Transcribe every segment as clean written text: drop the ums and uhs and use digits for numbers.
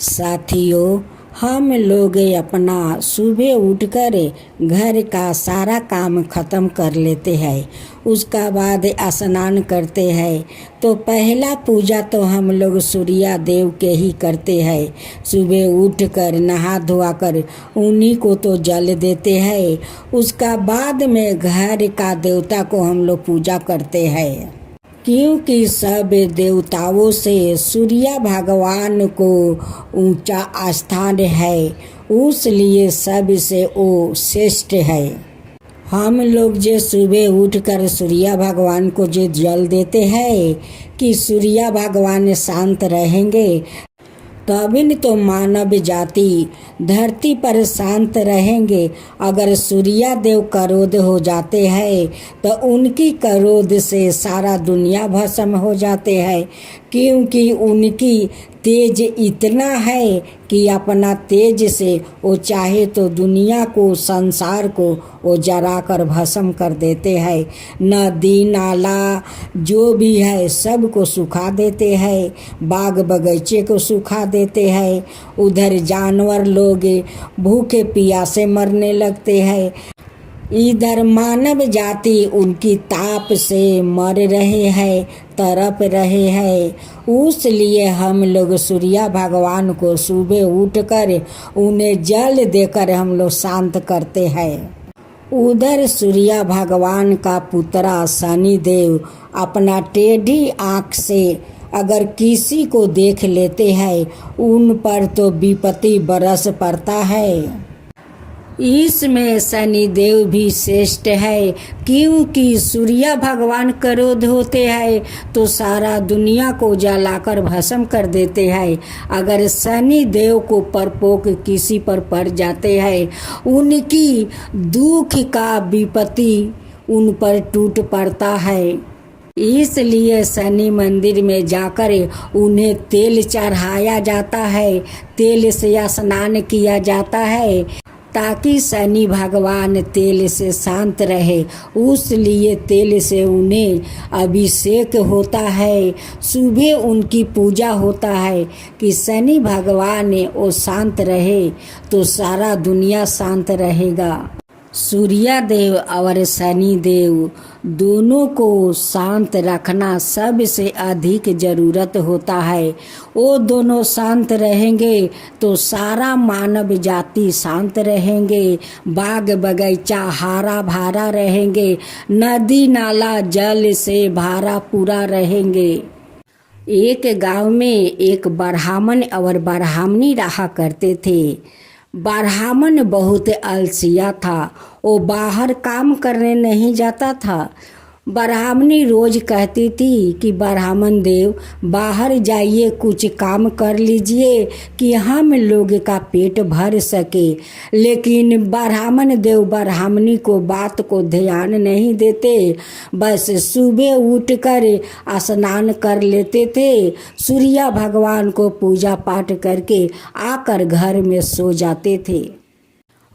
साथियों, हम लोग अपना सुबह उठकर घर का सारा काम ख़त्म कर लेते हैं। उसका बाद स्नान करते हैं तो पहला पूजा तो हम लोग सूर्य देव के ही करते हैं। सुबह उठकर नहा धोआ कर उन्हीं को तो जल देते हैं। उसका बाद में घर का देवता को हम लोग पूजा करते हैं, क्योंकि सब देवताओं से सूर्य भगवान को ऊंचा स्थान है, उसलिए सबसे वो श्रेष्ठ है। हम लोग जो सुबह उठकर सूर्य भगवान को जो जल देते हैं कि सूर्य भगवान शांत रहेंगे तभी तो मानव जाति धरती पर शांत रहेंगे। अगर सूर्य देव क्रोध हो जाते हैं तो उनकी क्रोध से सारा दुनिया भस्म हो जाते हैं, क्योंकि उनकी तेज इतना है कि अपना तेज से वो चाहे तो दुनिया को, संसार को वो जरा कर भस्म कर देते हैं। नदी नाला जो भी है सबको सुखा देते हैं, बाग बगीचे को सुखा देते हैं। उधर जानवर लोग भूखे प्यासे मरने लगते हैं, इधर मानव जाति उनकी ताप से मर रहे हैं, तड़प रहे हैं। इसलिए हम लोग सूर्य भगवान को सुबह उठकर उन्हें जल देकर हम लोग शांत करते हैं। उधर सूर्य भगवान का पुत्रा शनि देव अपना टेढ़ी आँख से अगर किसी को देख लेते हैं उन पर तो विपत्ति बरस पड़ता है। इसमें शनि देव भी श्रेष्ठ है, क्योंकि सूर्य भगवान क्रोध होते हैं तो सारा दुनिया को जलाकर भस्म कर देते हैं। अगर शनि देव को परपोक किसी पर पड़ जाते हैं, उनकी दुख का विपत्ति उन पर टूट पड़ता है। इसलिए शनि मंदिर में जाकर उन्हें तेल चढ़ाया जाता है, तेल से स्नान किया जाता है ताकि शनि भगवान तेल से शांत रहे। इसलिए तेल से उन्हें अभिषेक होता है, सुबह उनकी पूजा होता है कि शनि भगवान वो शांत रहे तो सारा दुनिया शांत रहेगा। सूर्य देव और शनि देव दोनों को शांत रखना सबसे अधिक ज़रूरत होता है। वो दोनों शांत रहेंगे तो सारा मानव जाति शांत रहेंगे, बाग बगीचा हरा भरा रहेंगे, नदी नाला जल से भरा पूरा रहेंगे। एक गांव में एक ब्राह्मण और ब्राह्मणी रहा करते थे। ब्राह्मण बहुत आलसिया था, वो बाहर काम करने नहीं जाता था। ब्राह्मणी रोज कहती थी कि ब्राह्मण देव बाहर जाइए, कुछ काम कर लीजिए कि हम लोग का पेट भर सके। लेकिन ब्राह्मण देव ब्राह्मणी को बात को ध्यान नहीं देते, बस सुबह उठकर स्नान कर लेते थे, सूर्य भगवान को पूजा पाठ करके आकर घर में सो जाते थे।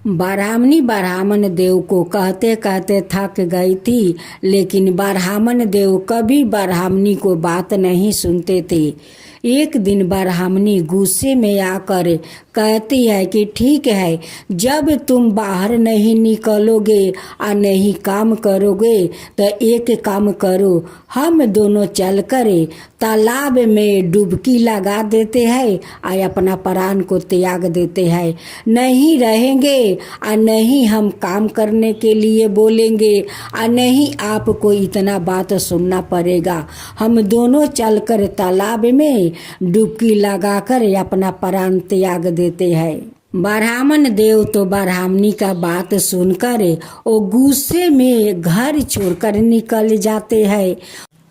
ब्राह्मणी ब्राह्मण देव को कहते कहते थक गई थी, लेकिन ब्राह्मण देव कभी ब्राह्मणी को बात नहीं सुनते थे। एक दिन ब्राह्मणी गुस्से में आकर कहती है कि ठीक है, जब तुम बाहर नहीं निकलोगे और नहीं काम करोगे तो एक काम करो, हम दोनों चलकर तालाब में डुबकी लगा देते हैं और अपना प्राण को त्याग देते हैं। नहीं रहेंगे और नहीं हम काम करने के लिए बोलेंगे और नहीं आपको इतना बात सुनना पड़ेगा। हम दोनों चलकर तालाब में डुबकी लगाकर अपना प्राण त्याग देते हैं। ब्राह्मण देव तो ब्राह्मणी का बात सुनकर वो गुस्से में घर छोड़कर निकल जाते हैं।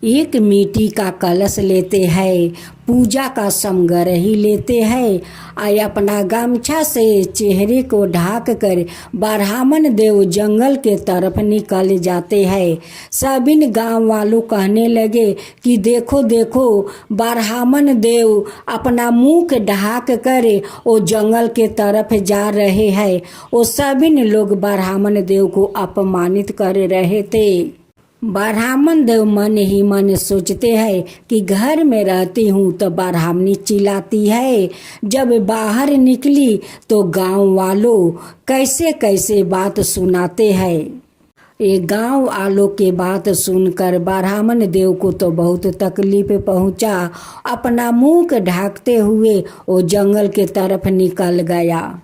एक मिट्टी का कलश लेते हैं, पूजा का समगर ही लेते हैं और अपना गमछा से चेहरे को ढाक कर ब्राह्मण देव जंगल के तरफ निकल जाते हैं। सभी गांव वालों कहने लगे कि देखो देखो, ब्राह्मण देव अपना मुंह ढाक कर वो जंगल के तरफ जा रहे हैं। वो सभी लोग ब्राह्मण देव को अपमानित कर रहे थे। ब्राह्मण देव मन ही मन सोचते हैं कि घर में रहती हूँ तो ब्राह्मणी चिल्लाती है। जब बाहर निकली तो गांव वालों कैसे कैसे बात सुनाते हैं। ये गांव वालों के बात सुनकर ब्राह्मण देव को तो बहुत तकलीफ पहुंचा। अपना मुंह ढांकते हुए वो जंगल के तरफ निकल गया।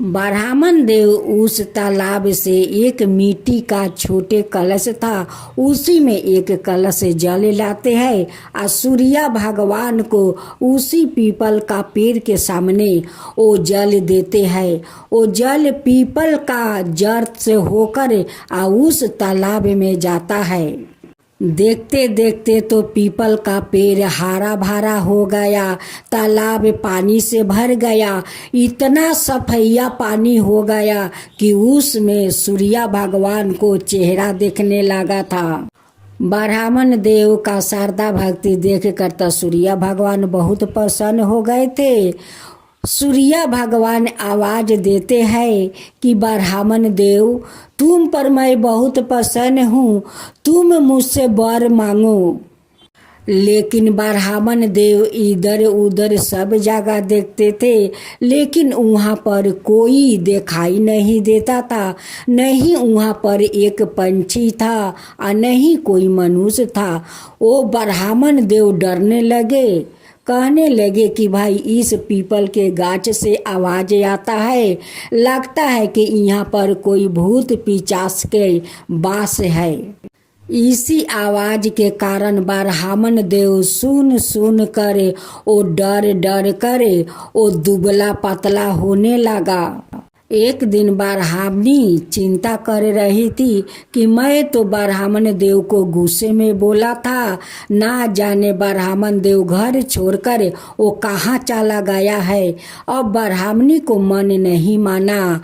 ब्राह्मण देव उस तालाब से एक मिट्टी का छोटे कलश था, उसी में एक कलश जल लाते हैं और सूर्य भगवान को उसी पीपल का पेड़ के सामने वो जल देते हैं। वो जल पीपल का जड़ से होकर उस तालाब में जाता है। देखते देखते तो पीपल का पेड़ हरा भरा हो गया, तालाब पानी से भर गया। इतना सफैया पानी हो गया कि उसमें सूर्य भगवान को चेहरा देखने लगा था। ब्राह्मण देव का शारदा भक्ति देख कर तो सूर्य भगवान बहुत प्रसन्न हो गए थे। सूर्य भगवान आवाज देते हैं कि ब्राह्मण देव, तुम पर मैं बहुत प्रसन्न हूँ, तुम मुझसे वर मांगो। लेकिन ब्राह्मण देव इधर उधर सब जगह देखते थे, लेकिन वहाँ पर कोई दिखाई नहीं देता था। नहीं वहाँ पर एक पंछी था और नहीं कोई मनुष्य था। वो ब्राह्मण देव डरने लगे, कहने लगे कि भाई इस पीपल के गाछ से आवाज आता है, लगता है कि यहाँ पर कोई भूत पिचास के वास है। इसी आवाज के कारण ब्राह्मण देव सुन कर वो डर डर कर वो दुबला पतला होने लगा। एक दिन ब्राह्मणी चिंता कर रही थी कि मैं तो ब्राह्मण देव को गुस्से में बोला था, ना जाने ब्राह्मण देव घर छोड़कर वो कहाँ चला गया है। अब ब्राह्मणी को मन नहीं माना।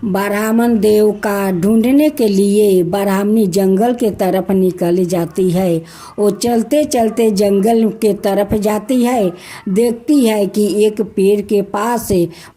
ब्राह्मण देव का ढूंढने के लिए ब्राह्मणी जंगल के तरफ निकल जाती है। वो चलते चलते जंगल के तरफ जाती है, देखती है कि एक पेड़ के पास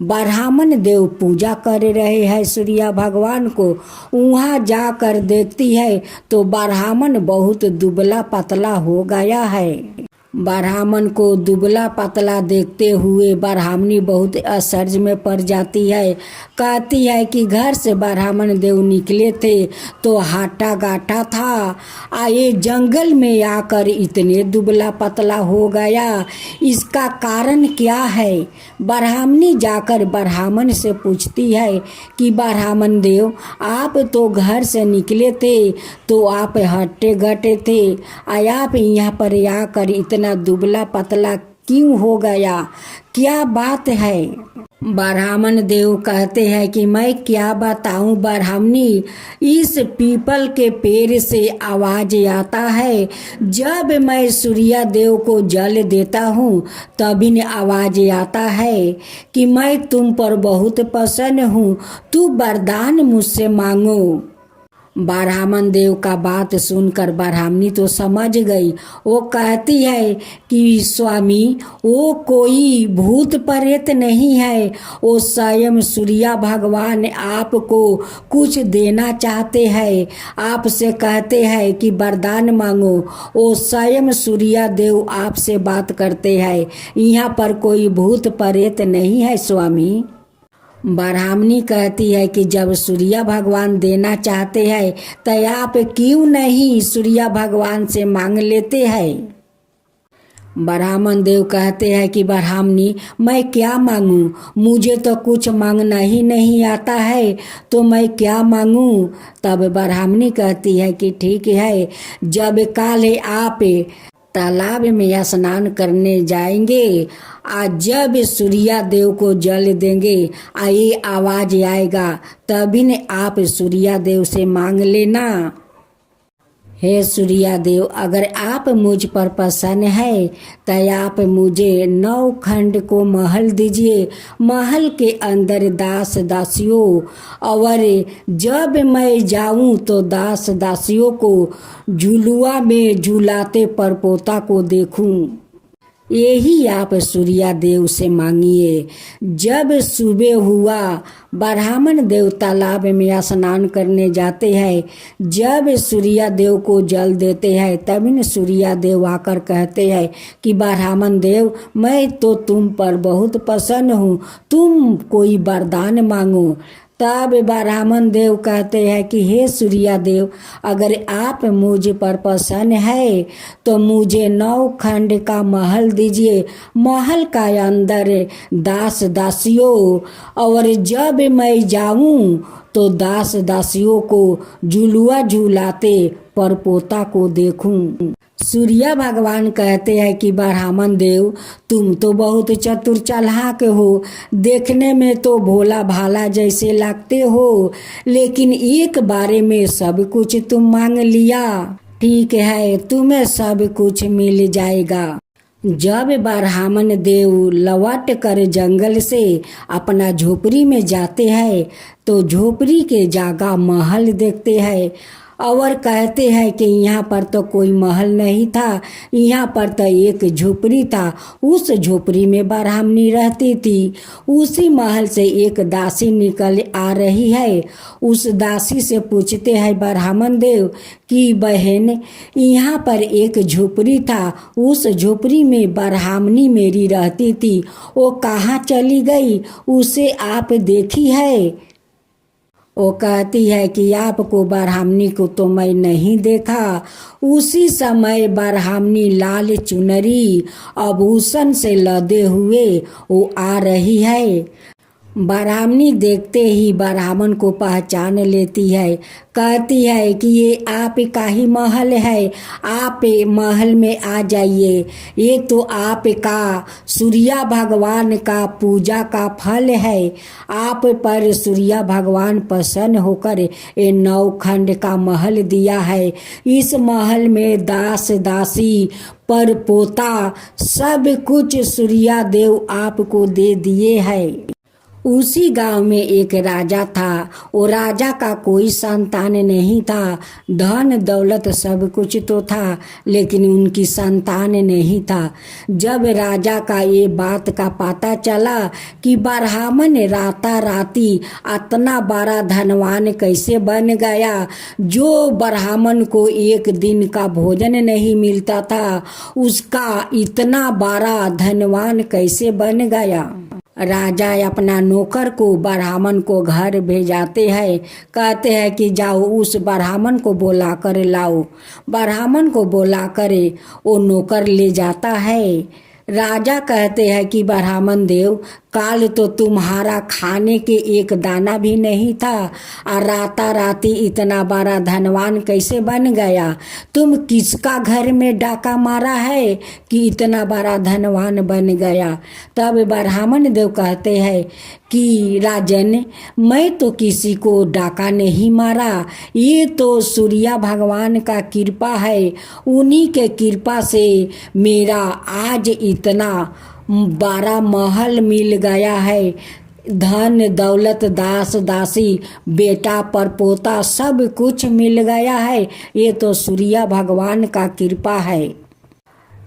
ब्राह्मण देव पूजा कर रहे हैं सूर्य भगवान को। वहाँ जाकर देखती है तो ब्राह्मण बहुत दुबला पतला हो गया है। ब्राह्मण को दुबला पतला देखते हुए ब्राह्मणी बहुत आश्चर्य में पड़ जाती है। कहती है कि घर से ब्राह्मण देव निकले थे तो हाटा गाटा था, आए जंगल में आकर इतने दुबला पतला हो गया, इसका कारण क्या है। ब्राह्मणी जाकर ब्राह्मण से पूछती है कि ब्राह्मण देव, आप तो घर से निकले थे तो आप हट्टे घटे थे, आप यहाँ पर आकर इतना दुबला पतला क्यों हो गया, क्या बात है। ब्राह्मण देव कहते हैं कि मैं क्या बताऊं ब्राह्मणी, इस पीपल के पेड़ से आवाज आता है। जब मैं सूर्य देव को जल देता हूँ तभी न आवाज आता है कि मैं तुम पर बहुत प्रसन्न हूँ, तू वरदान मुझसे मांगो। ब्राह्मण देव का बात सुनकर ब्राह्मणी तो समझ गई। वो कहती है कि स्वामी, वो कोई भूत प्रेत नहीं है, वो स्वयं सूर्य भगवान आपको कुछ देना चाहते हैं, आपसे कहते हैं कि वरदान मांगो। वो स्वयं सूर्य देव आपसे बात करते हैं, यहाँ पर कोई भूत प्रेत नहीं है स्वामी। ब्राह्मणी कहती है कि जब सूर्य भगवान देना चाहते हैं तो आप क्यों नहीं सूर्य भगवान से मांग लेते हैं। ब्राह्मण देव कहते हैं कि ब्राह्मणी, मैं क्या मांगूं, मुझे तो कुछ मांगना ही नहीं आता है, तो मैं क्या मांगूं। तब ब्राह्मणी कहती है कि ठीक है, जब काले आप तालाब में स्नान करने जाएंगे, आज जब सूर्य देव को जल देंगे, ये आवाज आएगा, तभी ने आप सूर्य देव से मांग लेना। हे सूर्य देव, अगर आप मुझ पर प्रसन्न है तो आप मुझे 9 खंड को महल दीजिए, महल के अंदर दास दासियों, और जब मैं जाऊं तो दास दासियों को झुलुआ में झुलाते परपोता को देखूं। यही आप सूर्या देव से मांगिए। जब सुबह हुआ, ब्राह्मण देव तालाब में स्नान करने जाते हैं। जब सूर्या देव को जल देते हैं, तभी न सूर्या देव आकर कहते हैं कि ब्राह्मण देव, मैं तो तुम पर बहुत प्रसन्न हूँ, तुम कोई वरदान मांगो। तब ब्राह्मण देव कहते हैं कि हे सूर्या देव, अगर आप मुझ पर प्रसन्न है तो मुझे 9 खंड का महल दीजिए। महल का अंदर दास दासियों, और जब मैं जाऊं तो दास दासियों को झुलुआ झुलाते परपोता को देखूं। सूर्य भगवान कहते हैं कि ब्राह्मण देव, तुम तो बहुत चतुर चालाक हो, देखने में तो भोला भाला जैसे लगते हो, लेकिन एक बारे में सब कुछ तुम मांग लिया। ठीक है, तुम्हें सब कुछ मिल जाएगा। जब ब्राह्मण देव लौट कर जंगल से अपना झोपड़ी में जाते हैं तो झोपड़ी के जगह महल देखते हैं और कहते हैं कि यहाँ पर तो कोई महल नहीं था, यहाँ पर तो एक झोपड़ी था। उस झोपड़ी में ब्राह्मणी रहती थी। उसी महल से एक दासी निकल आ रही है। उस दासी से पूछते हैं ब्राह्मण देव कि बहन, यहाँ पर एक झोपड़ी था, उस झोपड़ी में ब्राह्मणी मेरी रहती थी, वो कहाँ चली गई, उसे आप देखी है? वो कहती है कि आपको ब्राह्मणी को तो मैं नहीं देखा। उसी समय ब्राह्मणी लाल चुनरी आभूषण से लदे हुए वो आ रही है। ब्राह्मणी देखते ही ब्राह्मण को पहचान लेती है। कहती है कि ये आप का ही महल है, आप महल में आ जाइए। ये तो आपका सूर्य भगवान का पूजा का फल है। आप पर सूर्य भगवान प्रसन्न होकर ये 9 खंड का महल दिया है। इस महल में दास दासी पर पोता सब कुछ सूर्य देव आपको दे दिए है। उसी गांव में एक राजा था। वो राजा का कोई संतान नहीं था। धन दौलत सब कुछ तो था, लेकिन उनकी संतान नहीं था। जब राजा का ये बात का पता चला कि ब्राह्मण राता राती इतना बड़ा धनवान कैसे बन गया, जो ब्राह्मण को एक दिन का भोजन नहीं मिलता था, उसका इतना बड़ा धनवान कैसे बन गया। राजा अपना नौकर को ब्राह्मण को घर भेजाते हैं। कहते हैं कि जाओ उस ब्राह्मण को बुला कर लाओ। ब्राह्मण को बुला कर वो नौकर ले जाता है। राजा कहते हैं कि ब्राह्मण देव, काल तो तुम्हारा खाने के एक दाना भी नहीं था और राता राती इतना बड़ा धनवान कैसे बन गया? तुम किसका घर में डाका मारा है कि इतना बड़ा धनवान बन गया? तब ब्राह्मण देव कहते हैं कि राजन, मैं तो किसी को डाका नहीं मारा, ये तो सूर्य भगवान का कृपा है। उन्हीं के कृपा से मेरा आज इतना बड़ा महल मिल गया है। धन दौलत दास दासी बेटा पर पोता सब कुछ मिल गया है। ये तो सूर्य भगवान का कृपा है।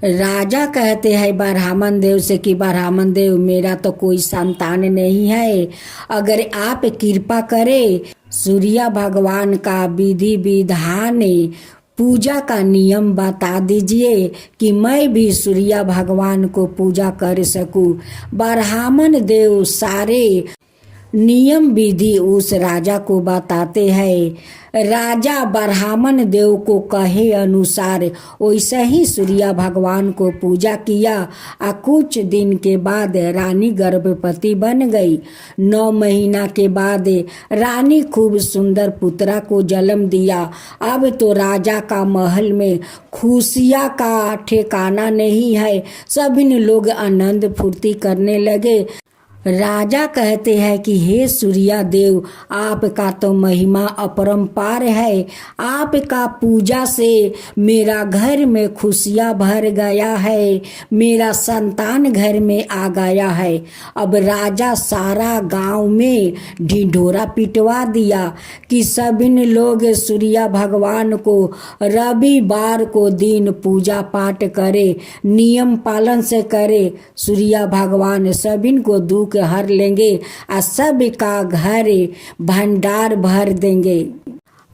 राजा कहते हैं ब्राह्मण देव से कि ब्राह्मण देव, मेरा तो कोई संतान नहीं है, अगर आप कृपा करें सूर्य भगवान का विधि विधान पूजा का नियम बता दीजिए कि मैं भी सूर्य भगवान को पूजा कर सकूं। ब्राह्मण देव सारे नियम विधि उस राजा को बताते हैं। राजा ब्राह्मण देव को कहे अनुसार वैसे ही सूर्य भगवान को पूजा किया और कुछ दिन के बाद रानी गर्भवती बन गई। 9 महीना के बाद रानी खूब सुंदर पुत्रा को जन्म दिया। अब तो राजा का महल में खुशियाँ का ठिकाना नहीं है। सभी लोग आनंद फुर्ती करने लगे। राजा कहते हैं कि हे सूर्या देव, आपका तो महिमा अपरंपार है। आपका पूजा से मेरा घर में खुशियाँ भर गया है, मेरा संतान घर में आ गया है। अब राजा सारा गांव में ढिंढोरा पिटवा दिया कि सभी लोग सूर्या भगवान को रविवार को दिन पूजा पाठ करे, नियम पालन से करे। सूर्या भगवान सभी को दुख हर लेंगे और सबका घर भंडार भर देंगे।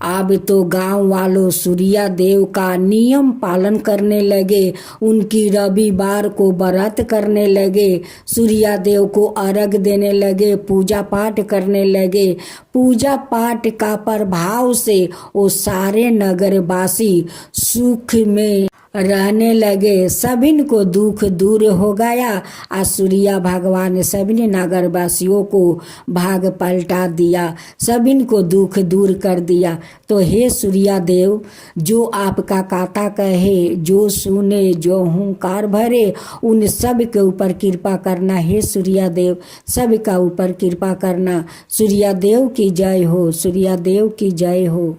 अब तो गांव वालों सूर्या देव का नियम पालन करने लगे, उनकी रविवार को व्रत करने लगे, सूर्या देव को अर्घ देने लगे, पूजा पाठ करने लगे। पूजा पाठ का प्रभाव से वो सारे नगरवासी सुख में रहने लगे, सभी को दुख दूर हो गया और सूर्या भगवान ने सभी नगरवासियों को भाग पलटा दिया, सभी को दुख दूर कर दिया। तो हे सूर्या देव, जो आपका काता कहे, जो सुने, जो हुंकार भरे, उन सब के ऊपर कृपा करना। हे सूर्या देव, सब का ऊपर कृपा करना। सूर्या देव की जय हो, सूर्या देव की जय हो।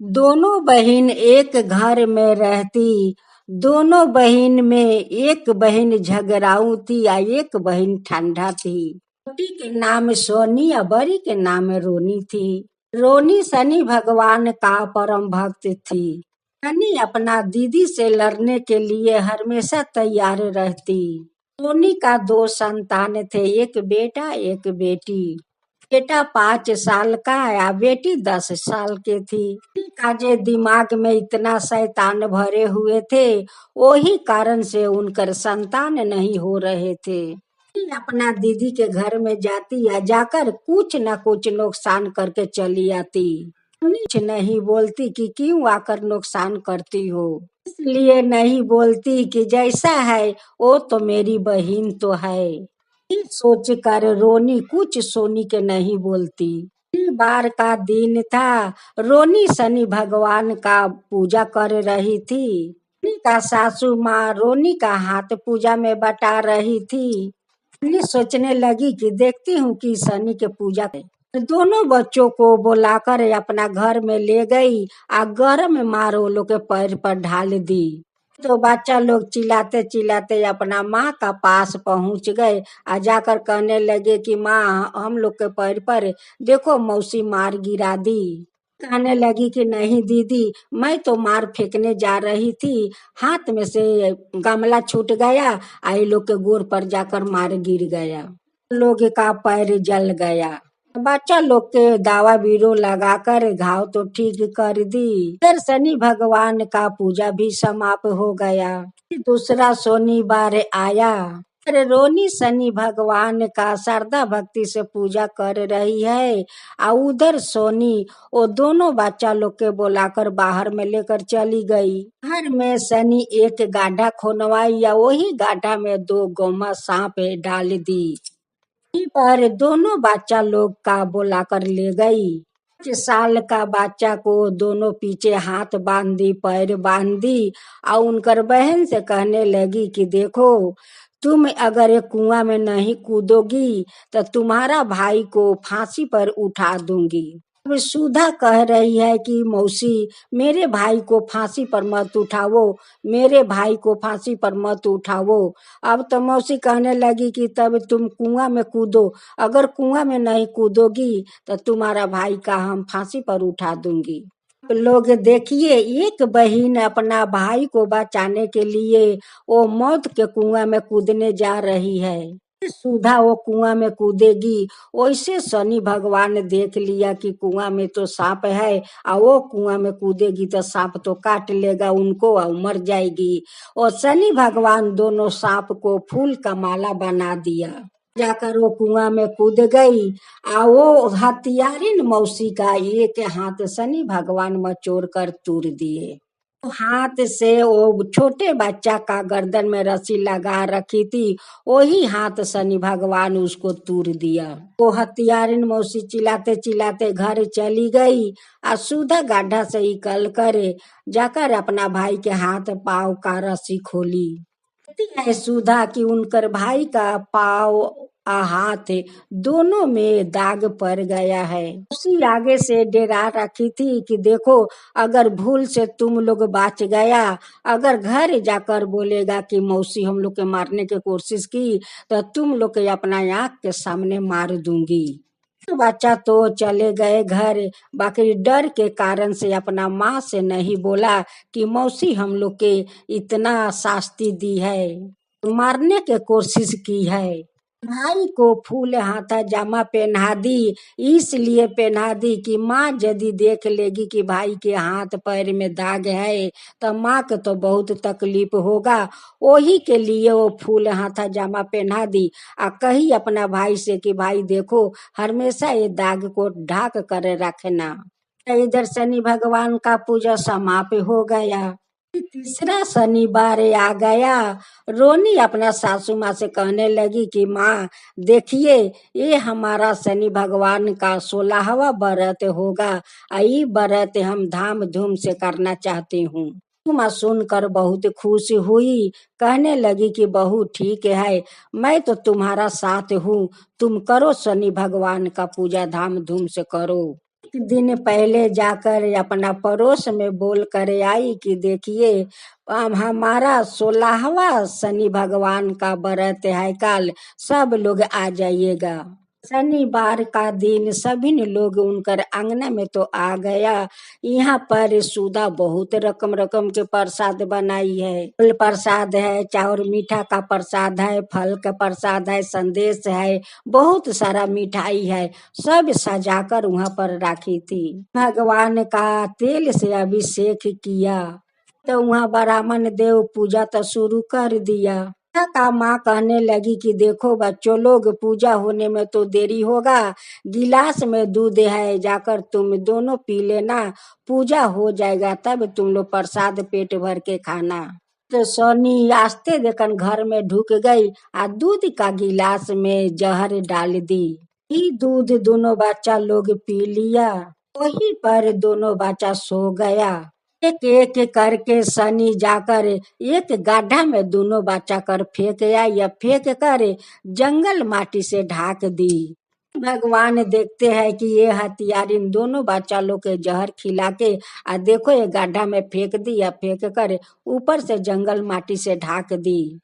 दोनों बहन एक घर में रहती, दोनों बहन में एक बहन झगड़ाऊ थी या एक बहन ठंडा थी। छोटी के नाम सोनी और बड़ी के नाम रोनी थी। रोनी शनि भगवान का परम भक्त थी। शनि अपना दीदी से लड़ने के लिए हमेशा तैयार रहती। रोनी का 2 संतान थे, एक बेटा एक बेटी। बेटा 5 साल का या बेटी 10 साल की थी। का जे दिमाग में इतना शैतान भरे हुए थे, वही कारण से उनकर संतान नहीं हो रहे थे। अपना दीदी के घर में जाती या जाकर कुछ न कुछ नुकसान करके चली आती। कुछ नहीं बोलती कि क्यों आकर नुकसान करती हो, इसलिए नहीं बोलती कि जैसा है वो तो मेरी बहन तो है। सोच कर रोनी कुछ सोनी के नहीं बोलती। बार का दिन था, रोनी शनि भगवान का पूजा कर रही थी। रोनी का सासू माँ रोनी का हाथ पूजा में बटा रही थी। रोनी सोचने लगी कि देखती हूँ कि शनि के पूजा करे। दोनों बच्चों को बुलाकर अपना घर में ले गई और गर्म मारो लोग के पैर पर ढाल दी। तो बच्चा लोग चिल्लाते चिल्लाते अपना माँ का पास पहुंच गए और जाकर कहने लगे कि माँ, हम लोग के पैर पर देखो मौसी मार गिरा दी। कहने लगी कि नहीं दीदी, मैं तो मार फेंकने जा रही थी, हाथ में से गमला छूट गया, आई लोग के गोर पर जाकर मार गिर गया, लोग का पैर जल गया। बच्चा लोग के दावा बीरो लगाकर घाव तो ठीक कर दी। फिर शनि भगवान का पूजा भी समाप्त हो गया। दूसरा शनिवार आया, फिर रोनी शनि भगवान का श्रद्धा भक्ति से पूजा कर रही है और उधर सोनी वो दोनों बच्चा लोग के बुलाकर बाहर में लेकर चली गई। घर में शनि एक गाढ़ा खोनवाई या वही गाढ़ा में 2 गोमा सांप डाल दी। पर दोनों बच्चा लोग का बुलाकर ले गई। 5 साल का बच्चा को दोनों पीछे हाथ बांध दी, पैर बांध दी और उनकर बहन से कहने लगी कि देखो, तुम अगर एक कुआं में नहीं कूदोगी तो तुम्हारा भाई को फांसी पर उठा दूंगी। अब सुधा कह रही है कि मौसी, मेरे भाई को फांसी पर मत उठावो, मेरे भाई को फांसी पर मत उठावो। अब तो मौसी कहने लगी कि तब तुम कुआं में कूदो, अगर कुआं में नहीं कूदोगी तो तुम्हारा भाई का हम फांसी पर उठा दूंगी। लोग देखिए, एक बहन अपना भाई को बचाने के लिए वो मौत के कुआं में कूदने जा रही है। सुधा वो कुआं में कूदेगी, वैसे शनि भगवान ने देख लिया कि कुआं में तो सांप है और वो कुआं में कूदेगी तो सांप तो काट लेगा उनको और मर जाएगी। और शनि भगवान दोनों सांप को फूल का माला बना दिया। जाकर वो कुआं में कूद गई और वो हथियारिन मौसी का एक हाथ शनि भगवान मचोड़ कर तोड़ दिए। हाथ से वो छोटे बच्चा का गर्दन में रस्सी लगा रखी थी, वही हाथ शनि भगवान उसको तोड़ दिया। वो हथियारिन मौसी चिल्लाते चिल्लाते घर चली गई और सुधा गाढ़ा से निकल कर जाकर अपना भाई के हाथ पाव का रस्सी खोली। कहती है सुधा कि उनकर भाई का पाव हाथ दोनों में दाग पड़ गया है। उसी आगे से डेरा रखी थी कि देखो, अगर भूल से तुम लोग बच गया, अगर घर जाकर बोलेगा कि मौसी हम लोग के मारने की कोशिश की, तो तुम लोग के अपना आंख के सामने मार दूंगी। बच्चा तो चले गए घर, बाकी डर के कारण से अपना माँ से नहीं बोला कि मौसी हम लोग के इतना शास्ति दी है, मारने की कोशिश की है। भाई को फूल हाथा जामा पहना दी, इसलिए पहना दी कि माँ यदि देख लेगी कि भाई के हाथ पैर में दाग है तो माँ के तो बहुत तकलीफ होगा। वही के लिए वो फूल हाथा जामा पहना दी, आ कही अपना भाई से कि भाई देखो, हमेशा ये दाग को ढाक कर रखना। इधर शनि भगवान का पूजा समाप्त हो गया। तीसरा शनिवार आ गया। रोनी अपना सासू माँ से कहने लगी कि माँ देखिए, ये हमारा शनि भगवान का 16वां व्रत होगा। ये व्रत हम धाम धूम से करना चाहती हूँ। माँ सुनकर बहुत खुश हुई, कहने लगी कि बहू ठीक है, मैं तो तुम्हारा साथ हूँ, तुम करो शनि भगवान का पूजा धाम धूम से करो। एक दिन पहले जाकर अपना पड़ोस में बोल कर आई कि देखिए, हमारा 16वां शनि भगवान का व्रत है, कल सब लोग आ जाइएगा। शनिवार का दिन सभी लोग उनकर आंगना में तो आ गया। यहाँ पर सुधा बहुत रकम रकम के प्रसाद बनाई है। फल प्रसाद है, चाउर मीठा का प्रसाद है, फल का प्रसाद है, संदेश है, बहुत सारा मिठाई है, सब सजाकर वहाँ पर रखी थी। भगवान का तेल से अभिषेक किया तो वहाँ ब्राह्मण देव पूजा तो शुरू कर दिया। का माँ कहने लगी कि देखो बच्चों लोग, पूजा होने में तो देरी होगा, गिलास में दूध है, जाकर तुम दोनों पी लेना, पूजा हो जाएगा तब तुम लोग प्रसाद पेट भर के खाना। तो सोनी आस्ते देखन घर में ढुक गई, आ दूध का गिलास में जहर डाल दी। ये दूध दोनों बच्चा लोग पी लिया। वहीं पर दोनों बच्चा सो गया। एक एक करके शनि जाकर एक गड्ढा में दोनों बच्चा कर फेंक आया, या फेंक कर जंगल माटी से ढाक दी। भगवान देखते हैं कि ये हथियार इन दोनों बच्चा लोग के जहर खिला के देखो ये गड्ढा में फेंक दी, या फेंक कर ऊपर से जंगल माटी से ढाक दी।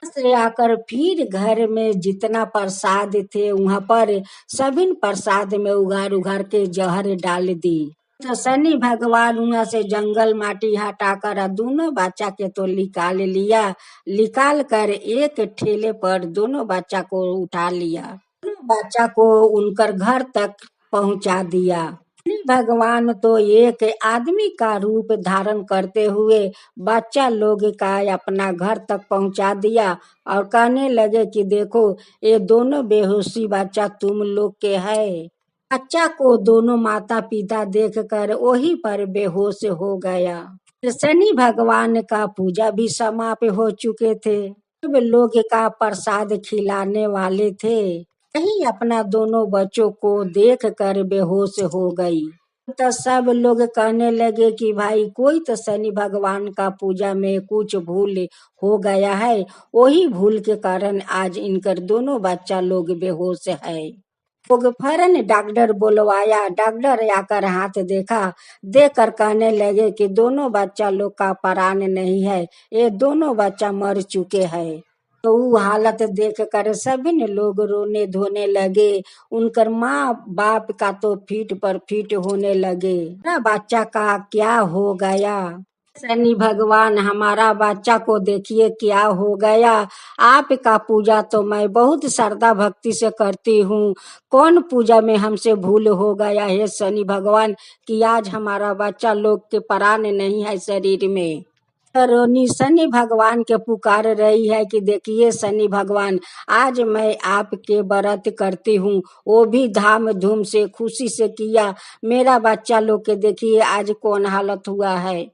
से आकर फिर घर में जितना प्रसाद थे वहां पर सभी प्रसाद में उगार उगार के जहर डाल दी। तो शनि भगवान वहां से जंगल माटी हटाकर दोनों बच्चा के तो निकाल लिया। निकाल कर एक ठेले पर दोनों बच्चा को उठा लिया, दोनों बच्चा को उनकर घर तक पहुंचा दिया। शनि भगवान तो एक आदमी का रूप धारण करते हुए बच्चा लोग का अपना घर तक पहुंचा दिया और कहने लगे कि देखो, ये दोनों बेहोशी बच्चा तुम लोग के है। बच्चा को दोनों माता पिता देखकर वही पर बेहोश हो गया। शनि भगवान का पूजा भी समाप्त हो चुके थे। सब लोग का प्रसाद खिलाने वाले थे। कहीं अपना दोनों बच्चों को देख कर बेहोश हो गई। तो सब लोग कहने लगे कि भाई कोई तो शनि भगवान का पूजा में कुछ भूल हो गया है, वही भूल के कारण आज इनकर दोनों बच्चा लोग बेहोश है। लोग फौरन डॉक्टर बुलवाया। डॉक्टर आकर हाथ देखा, देख कर कहने लगे कि दोनों बच्चा लोग का प्राण नहीं है, ये दोनों बच्चा मर चुके हैं। तो वो हालत देख कर सभी लोग रोने धोने लगे। उनकर माँ बाप का तो फीट पर फीट होने लगे। ना बच्चा का क्या हो गया, शनि भगवान हमारा बच्चा को देखिए क्या हो गया। आपका पूजा तो मैं बहुत श्रद्धा भक्ति से करती हूँ, कौन पूजा में हमसे भूल हो गया है शनि भगवान कि आज हमारा बच्चा लोग के प्राण नहीं है शरीर में। रोनी शनि भगवान के पुकार रही है कि देखिए शनि भगवान, आज मैं आपके व्रत करती हूँ, वो भी धाम धूम से खुशी से किया। मेरा बच्चा लोग के देखिए आज कौन हालत हुआ है,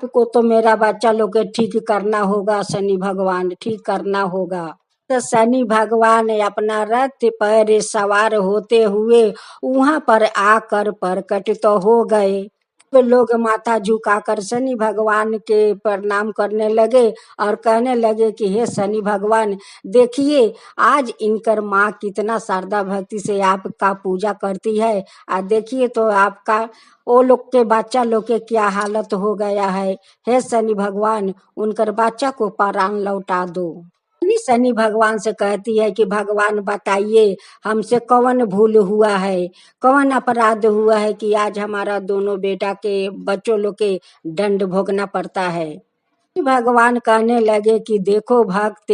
को तो मेरा बच्चा लोग के ठीक करना होगा, शनि भगवान ठीक करना होगा। तो शनि भगवान अपना रथ पर सवार होते हुए वहां पर आकर प्रकट तो हो गए। तो लोग माथा झुकाकर शनि भगवान के प्रणाम करने लगे और कहने लगे कि हे शनि भगवान, देखिए आज इनकर माँ कितना श्रद्धा भक्ति से आपका पूजा करती है। देखिए तो आपका वो लोग के बच्चा लोग के क्या हालत हो गया है। हे शनि भगवान, उनकर बच्चा को प्राण लौटा दो। शनि भगवान से कहती है कि भगवान बताइए, हमसे कौन भूल हुआ है, कौन अपराध हुआ है कि आज हमारा दोनों बेटा के बच्चों लोग के दंड भोगना पड़ता है। भगवान कहने लगे कि देखो भक्त,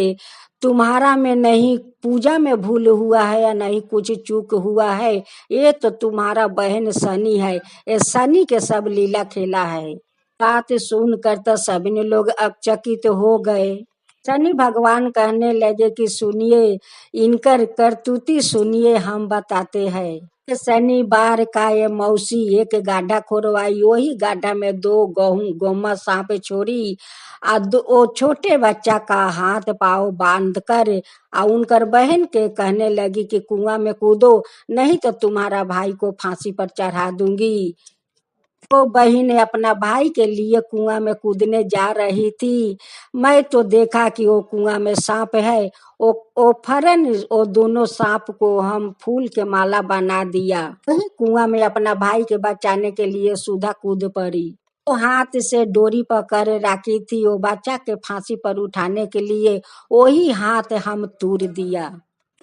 तुम्हारा में नहीं पूजा में भूल हुआ है या नहीं कुछ चूक हुआ है, ये तो तुम्हारा बहन शनि है, ये शनि के सब लीला खेला है। बात सुनकर तो सभी लोग अचकित हो गए। शनि भगवान कहने लगे कि सुनिए, इनकर करतूती सुनिए, हम बताते हैं। शनिवार का ये मौसी एक गाढ़ा खोरवाई, वही गाढ़ा में दो गोमा सांप छोड़ी, वो छोटे बच्चा का हाथ पाँव बांध कर उनकर बहन के कहने लगी कि कुआं में कूदो, नहीं तो तुम्हारा भाई को फांसी पर चढ़ा दूंगी। वो बहन अपना भाई के लिए कुआं में कूदने जा रही थी। मैं तो देखा कि वो कुआं में सांप है। वो फरन वो दोनों सांप को हम फूल के माला बना दिया। वही कुआं में अपना भाई के बचाने के लिए सुधा कूद पड़ी। वो हाथ से डोरी पकड़ रखी थी वो बच्चा के फांसी पर उठाने के लिए, वही हाथ हम तोड़ दिया।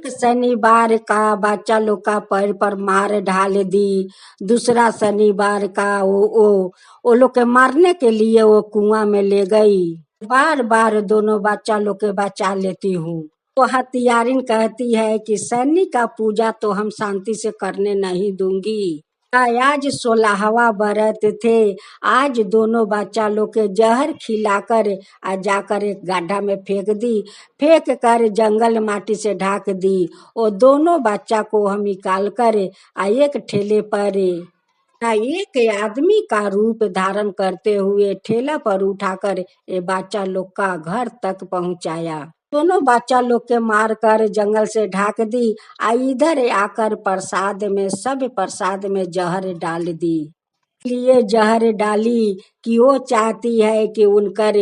शनिवार का बच्चा लोग का पैर पर मार ढाल दी। दूसरा शनिवार का वो लोग के मारने के लिए वो कुआं में ले गई। बार बार दोनों बच्चा लोग के बचा लेती हूँ। तो हथियारिन कहती है कि शनि का पूजा तो हम शांति से करने नहीं दूंगी। आज 16वां व्रत थे। आज दोनों बच्चा लोग के जहर खिलाकर जाकर एक गड्ढा में फेंक दी। फेंक कर जंगल माटी से ढाक दी। और दोनों बच्चा को हम निकाल कर एक ठेले पर एक आदमी का रूप धारण करते हुए ठेला पर उठाकर ये बच्चा लोग का घर तक पहुंचाया। दोनों बच्चा लोग के मार कर जंगल से ढाक दी। इधर आकर प्रसाद में सब प्रसाद में जहर डाल दी। लिए जहर डाली कि वो चाहती है कि उनकर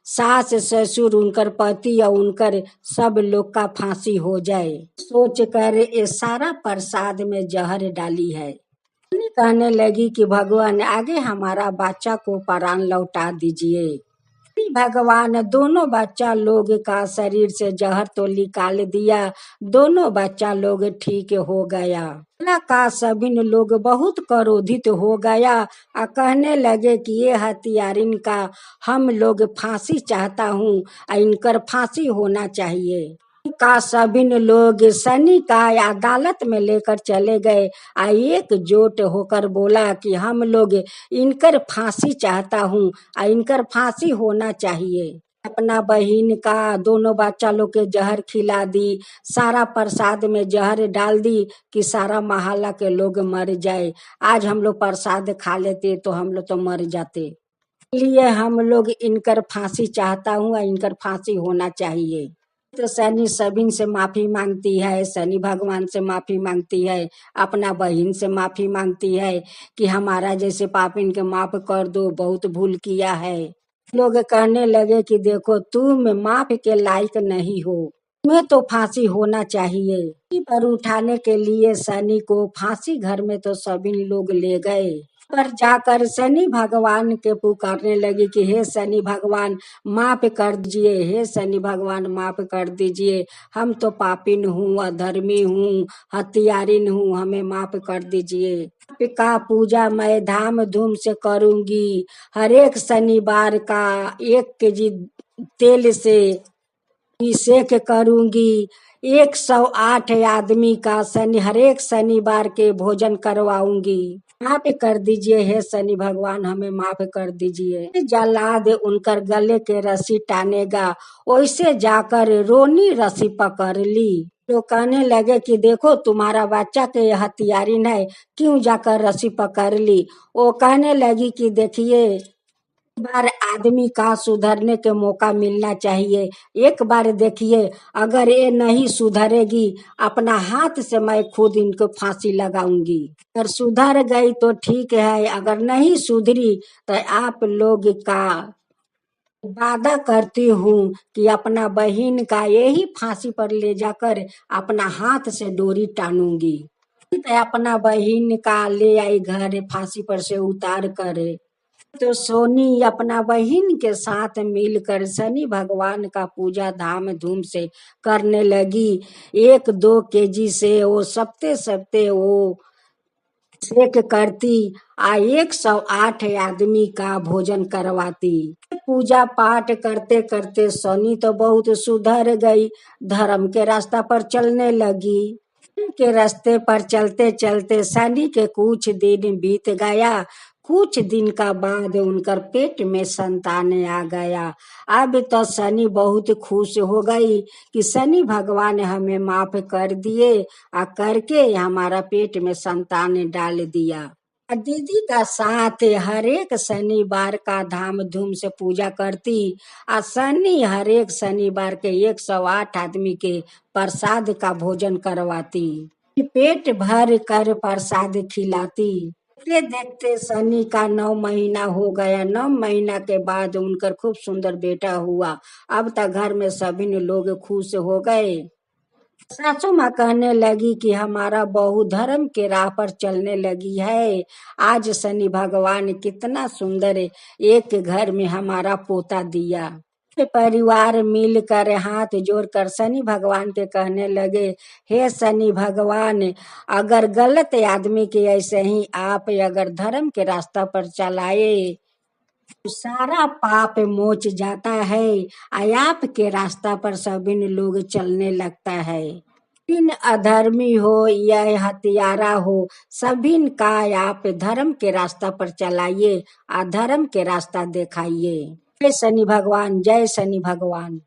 सास ससुर उनकर पति और उनकर सब लोग का फांसी हो जाए। सोच कर ये सारा प्रसाद में जहर डाली है। कहने लगी कि भगवान आगे हमारा बच्चा को प्राण लौटा दीजिए। भगवान दोनों बच्चा लोग का शरीर से जहर तो निकाल दिया। दोनों बच्चा लोग ठीक हो गया। का सभी लोग बहुत क्रोधित हो गया और कहने लगे कि ये हत्यारिन का हम लोग फांसी चाहता हूँ, इनकर फांसी होना चाहिए। का सभी लोग शनि का अदालत में लेकर चले गए। एकजुट होकर बोला कि हम लोग इनकर फांसी चाहता हूँ, इनकर फांसी होना चाहिए। अपना बहन का दोनों बच्चा लोग के जहर खिला दी। सारा प्रसाद में जहर डाल दी कि सारा मोहल्ला के लोग मर जाए। आज हम लोग प्रसाद खा लेते तो हम लोग तो मर जाते। इसलिए हम लोग इनकर फांसी चाहता हूँ, इनकर फांसी होना चाहिए। तो शनि सभी से माफी मांगती है, शनि भगवान से माफी मांगती है, अपना बहन से माफी मांगती है कि हमारा जैसे पाप इनके माफ कर दो, बहुत भूल किया है। लोग कहने लगे कि देखो तुम माफ के लायक नहीं हो, तुम्हें तो फांसी होना चाहिए। पर उठाने के लिए शनि को फांसी घर में तो सभी लोग ले गए। पर जाकर शनि भगवान के पुकारने लगी कि हे शनि भगवान माफ कर दीजिए, हे शनि भगवान माफ कर दीजिए, हम तो पापिन हूँ, अधर्मी हूँ, हत्यारिन हूँ, हमें माफ कर दीजिए। का पूजा मैं धाम धूम से करूंगी। हर एक शनिवार का 1 केजी तेल से अभिषेक करूंगी। 108 आदमी का हर एक शनिवार के भोजन करवाऊंगी। माफ कर दीजिए हे शनि भगवान, हमें माफ कर दीजिए। जल्लाद उनकर गले के रस्सी टानेगा, वैसे जाकर रोनी रस्सी पकड़ ली। तो कहने लगे कि देखो तुम्हारा बच्चा के हत्यारिन है, क्यों जाकर रस्सी पकड़ ली। वो कहने लगी कि देखिए बार आदमी का सुधरने के मौका मिलना चाहिए। एक बार देखिए, अगर ये नहीं सुधरेगी, अपना हाथ से मैं खुद इनको फांसी लगाऊंगी। अगर सुधर गई तो ठीक है, अगर नहीं सुधरी तो आप लोग का वादा करती हूँ कि अपना बहन का यही फांसी पर ले जाकर अपना हाथ से डोरी टानूंगी। तो अपना बहन का ले आई घर फांसी पर से उतार कर। तो सोनी अपना बहन के साथ मिलकर शनि भगवान का पूजा धाम धूम से करने लगी। 1-2 केजी से वो सप्ते सप्ते वो सेक करती, 108 आदमी का भोजन करवाती। पूजा पाठ करते करते शनि तो बहुत सुधर गई, धर्म के रास्ता पर चलने लगी। के रास्ते पर चलते चलते शनि के कुछ दिन बीत गया। कुछ दिन का बाद उनकर पेट में संतान आ गया। अब तो शनि बहुत खुश हो गई कि शनि भगवान हमें माफ कर दिए, आ करके हमारा पेट में संतान डाल दिया। दीदी का साथ हर एक शनिवार का धाम धूम से पूजा करती। शनि हर एक शनिवार के 108 आदमी के प्रसाद का भोजन करवाती, पेट भर कर प्रसाद खिलाती। देखते देखते शनि का 9 महीना हो गया। 9 महीना के बाद उनकर खूब सुंदर बेटा हुआ। अब तक घर में सभी लोग खुश हो गए। सासू माँ कहने लगी कि हमारा बहू धर्म के राह पर चलने लगी है। आज शनि भगवान कितना सुंदर एक घर में हमारा पोता दिया। परिवार मिलकर हाथ जोड़कर शनि भगवान के कहने लगे, हे शनि भगवान, अगर गलत आदमी के ऐसे ही आप अगर धर्म के रास्ता पर चलाए तो सारा पाप मोच जाता है। आपके रास्ता पर सभी लोग चलने लगता है। इन अधर्मी हो या हत्यारा हो, सभी का आप धर्म के रास्ता पर चलाइए, अधर्म के रास्ता दिखाइए। जय शनि भगवान, जय शनि भगवान।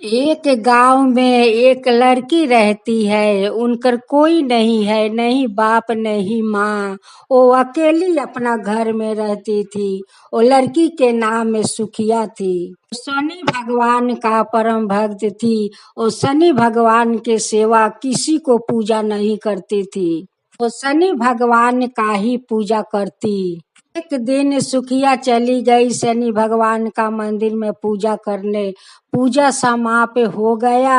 एक गांव में एक लड़की रहती है। उनकर कोई नहीं है, नहीं बाप नहीं माँ। वो अकेली अपना घर में रहती थी। वो लड़की के नाम में सुखिया थी। शनि भगवान का परम भक्त थी। वो शनि भगवान के सेवा किसी को पूजा नहीं करती थी। वो शनि भगवान का ही पूजा करती। एक दिन सुखिया चली गई शनि भगवान का मंदिर में पूजा करने। पूजा समाप्त हो गया।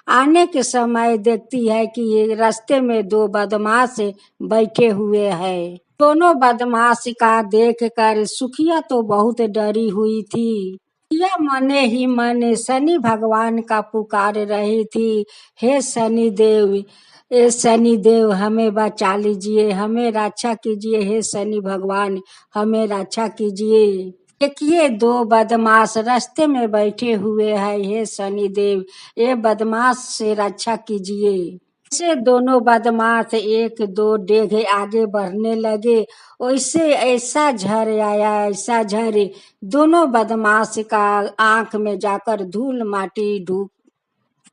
आने के समय देखती है कि ये रास्ते में 2 बदमाश बैठे हुए हैं। दोनों बदमाश का देखकर सुखिया तो बहुत डरी हुई थी। यह मने ही मने शनि भगवान का पुकार रही थी, हे शनि देव, ए शनि देव हमें बचा लीजिए, हमें रक्षा कीजिए, हे शनि भगवान हमें रक्षा कीजिए। देखिए 2 बदमाश रास्ते में बैठे हुए हैं, हे शनि देव ये बदमाश से रक्षा कीजिए। से दोनों बदमाश 1-2 डेग आगे बढ़ने लगे। वैसे ऐसा झर आया, ऐसा झर, दोनों बदमाश का आंख में जाकर धूल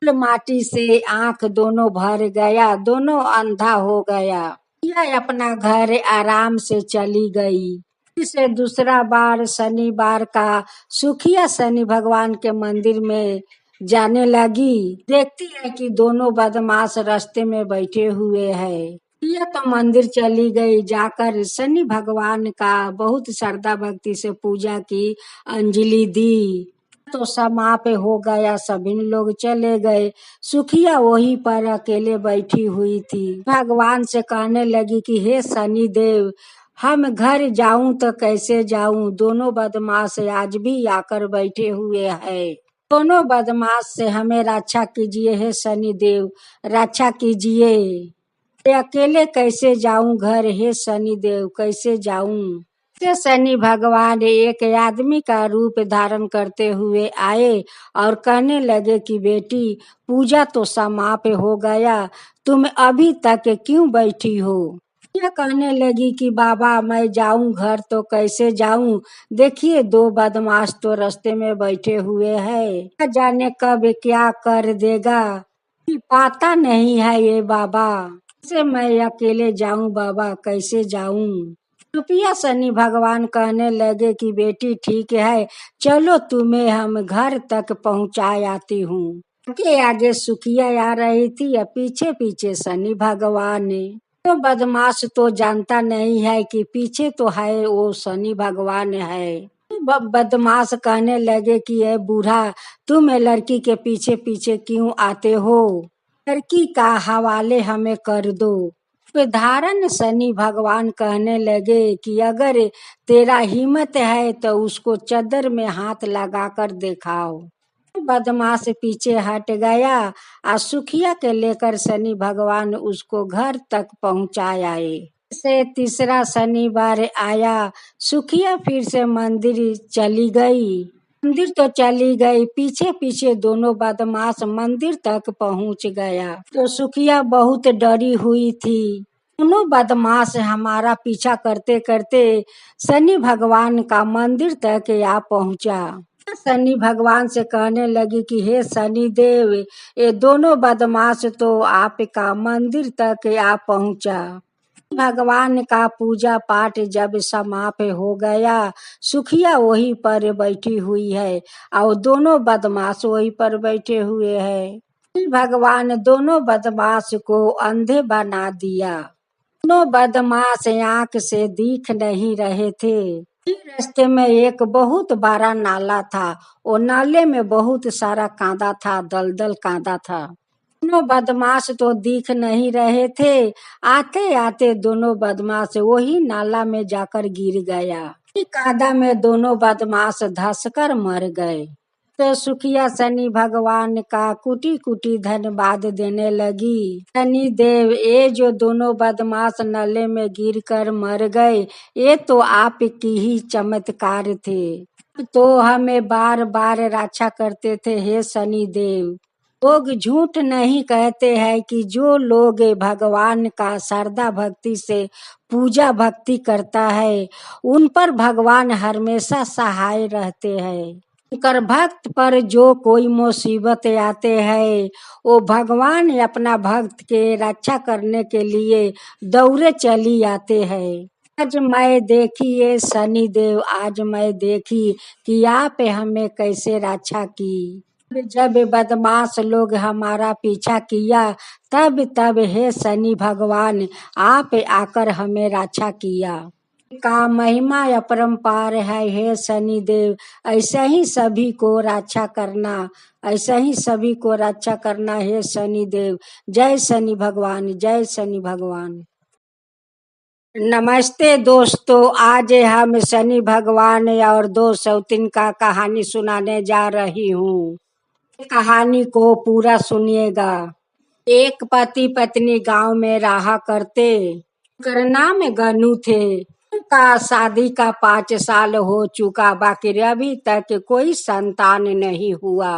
माटी से आंख दोनों भर गया, दोनों अंधा हो गया। यह अपना घर आराम से चली गई। से दूसरा बार शनिवार का सुखिया शनि भगवान के मंदिर में जाने लगी। देखती है कि दोनों बदमाश रास्ते में बैठे हुए हैं। यह तो मंदिर चली गई। जाकर शनि भगवान का बहुत श्रद्धा भक्ति से पूजा की, अंजलि दी। तो समाप्त हो गया, सभी लोग चले गए। सुखिया वहीं पर अकेले बैठी हुई थी। भगवान से कहने लगी कि हे शनि देव, हम घर जाऊं तो कैसे जाऊं? दोनों बदमाश आज भी आकर बैठे हुए हैं। दोनों बदमाश से हमें रक्षा कीजिए, हे शनि देव रक्षा कीजिए। अकेले कैसे जाऊं घर, हे शनि देव कैसे जाऊं? शनि भगवान एक आदमी का रूप धारण करते हुए आए और कहने लगे कि बेटी, पूजा तो समाप्त हो गया, तुम अभी तक क्यों बैठी हो? यह कहने लगी कि बाबा मैं जाऊं घर तो कैसे जाऊं? देखिए 2 बदमाश तो रास्ते में बैठे हुए हैं, न जाने कब क्या कर देगा, पता नहीं है ये बाबा। से मैं अकेले जाऊं बाबा, कैसे जाऊं? रुपया शनि भगवान कहने लगे कि बेटी ठीक है, चलो तुम्हें हम घर तक पहुंचा आती हूँ। आगे आगे सुखिया आ रही थी या पीछे पीछे शनि भगवान ने। तो बदमाश तो जानता नहीं है कि पीछे तो है वो शनि भगवान है। बदमाश कहने लगे कि ये बूढ़ा, तुम ये लड़की के पीछे पीछे क्यों आते हो? लड़की का हवाले हमें कर दो। धारण शनि भगवान कहने लगे कि अगर तेरा हिम्मत है तो उसको चदर में हाथ लगाकर दिखाओ। बदमाश पीछे हट गया और सुखिया के लेकर शनि भगवान उसको घर तक पहुंचाए। से तीसरा शनिवार आया, सुखिया फिर से मंदिर चली गई। मंदिर तो चली गई, पीछे पीछे दोनों बदमाश मंदिर तक पहुंच गया। तो सुखिया बहुत डरी हुई थी। दोनों बदमाश हमारा पीछा करते करते शनि भगवान का मंदिर तक आ पहुंचा। शनि भगवान से कहने लगी कि हे शनि देव, ये दोनों बदमाश तो आपका मंदिर तक आ पहुंचा। भगवान का पूजा पाठ जब समाप्त हो गया, सुखिया वहीं पर बैठी हुई है और दोनों बदमाश वहीं पर बैठे हुए हैं। भगवान दोनों बदमाश को अंधे बना दिया। दोनों बदमाश आंख से दिख नहीं रहे थे। रास्ते में एक बहुत बड़ा नाला था, वो नाले में बहुत सारा कांदा था, दलदल कांदा था। दोनों बदमाश तो दिख नहीं रहे थे। आते आते दोनों बदमाश वही नाला में जाकर गिर गया। कादा में दोनों बदमाश धंसकर मर गए। तो सुखिया शनि भगवान का कुटी कुटी धन्यवाद देने लगी। शनि देव, ये जो दोनों बदमाश नले में गिरकर मर गए, ये तो आपकी ही चमत्कार थे। तो हमें बार बार रक्षा करते थे हे शनि देव। लोग झूठ नहीं कहते हैं कि जो लोग भगवान का श्रद्धा भक्ति से पूजा भक्ति करता है, उन पर भगवान हमेशा सहाय रहते हैं। कर भक्त पर जो कोई मुसीबत आते हैं, वो भगवान अपना भक्त के रक्षा करने के लिए दौड़े चली आते हैं। आज मैं देखी ये शनि देव, आज मैं देखी कि आप हमें कैसे रक्षा की। जब बदमाश लोग हमारा पीछा किया, तब हे शनि भगवान, आप आकर हमें रक्षा किया। का महिमा अपरंपार है हे शनि देव। ऐसा ही सभी को रक्षा करना, ऐसा ही सभी को रक्षा करना हे शनि देव। जय शनि भगवान, जय शनि भगवान। नमस्ते दोस्तों, आज हम शनि भगवान और दो सौतीन का कहानी सुनाने जा रही हूँ। कहानी को पूरा सुनिएगा। एक पति पत्नी गांव में रहा करते। उनका नाम गनू थे। उनका शादी का 5 साल हो चुका, बाकी अभी तक कोई संतान नहीं हुआ।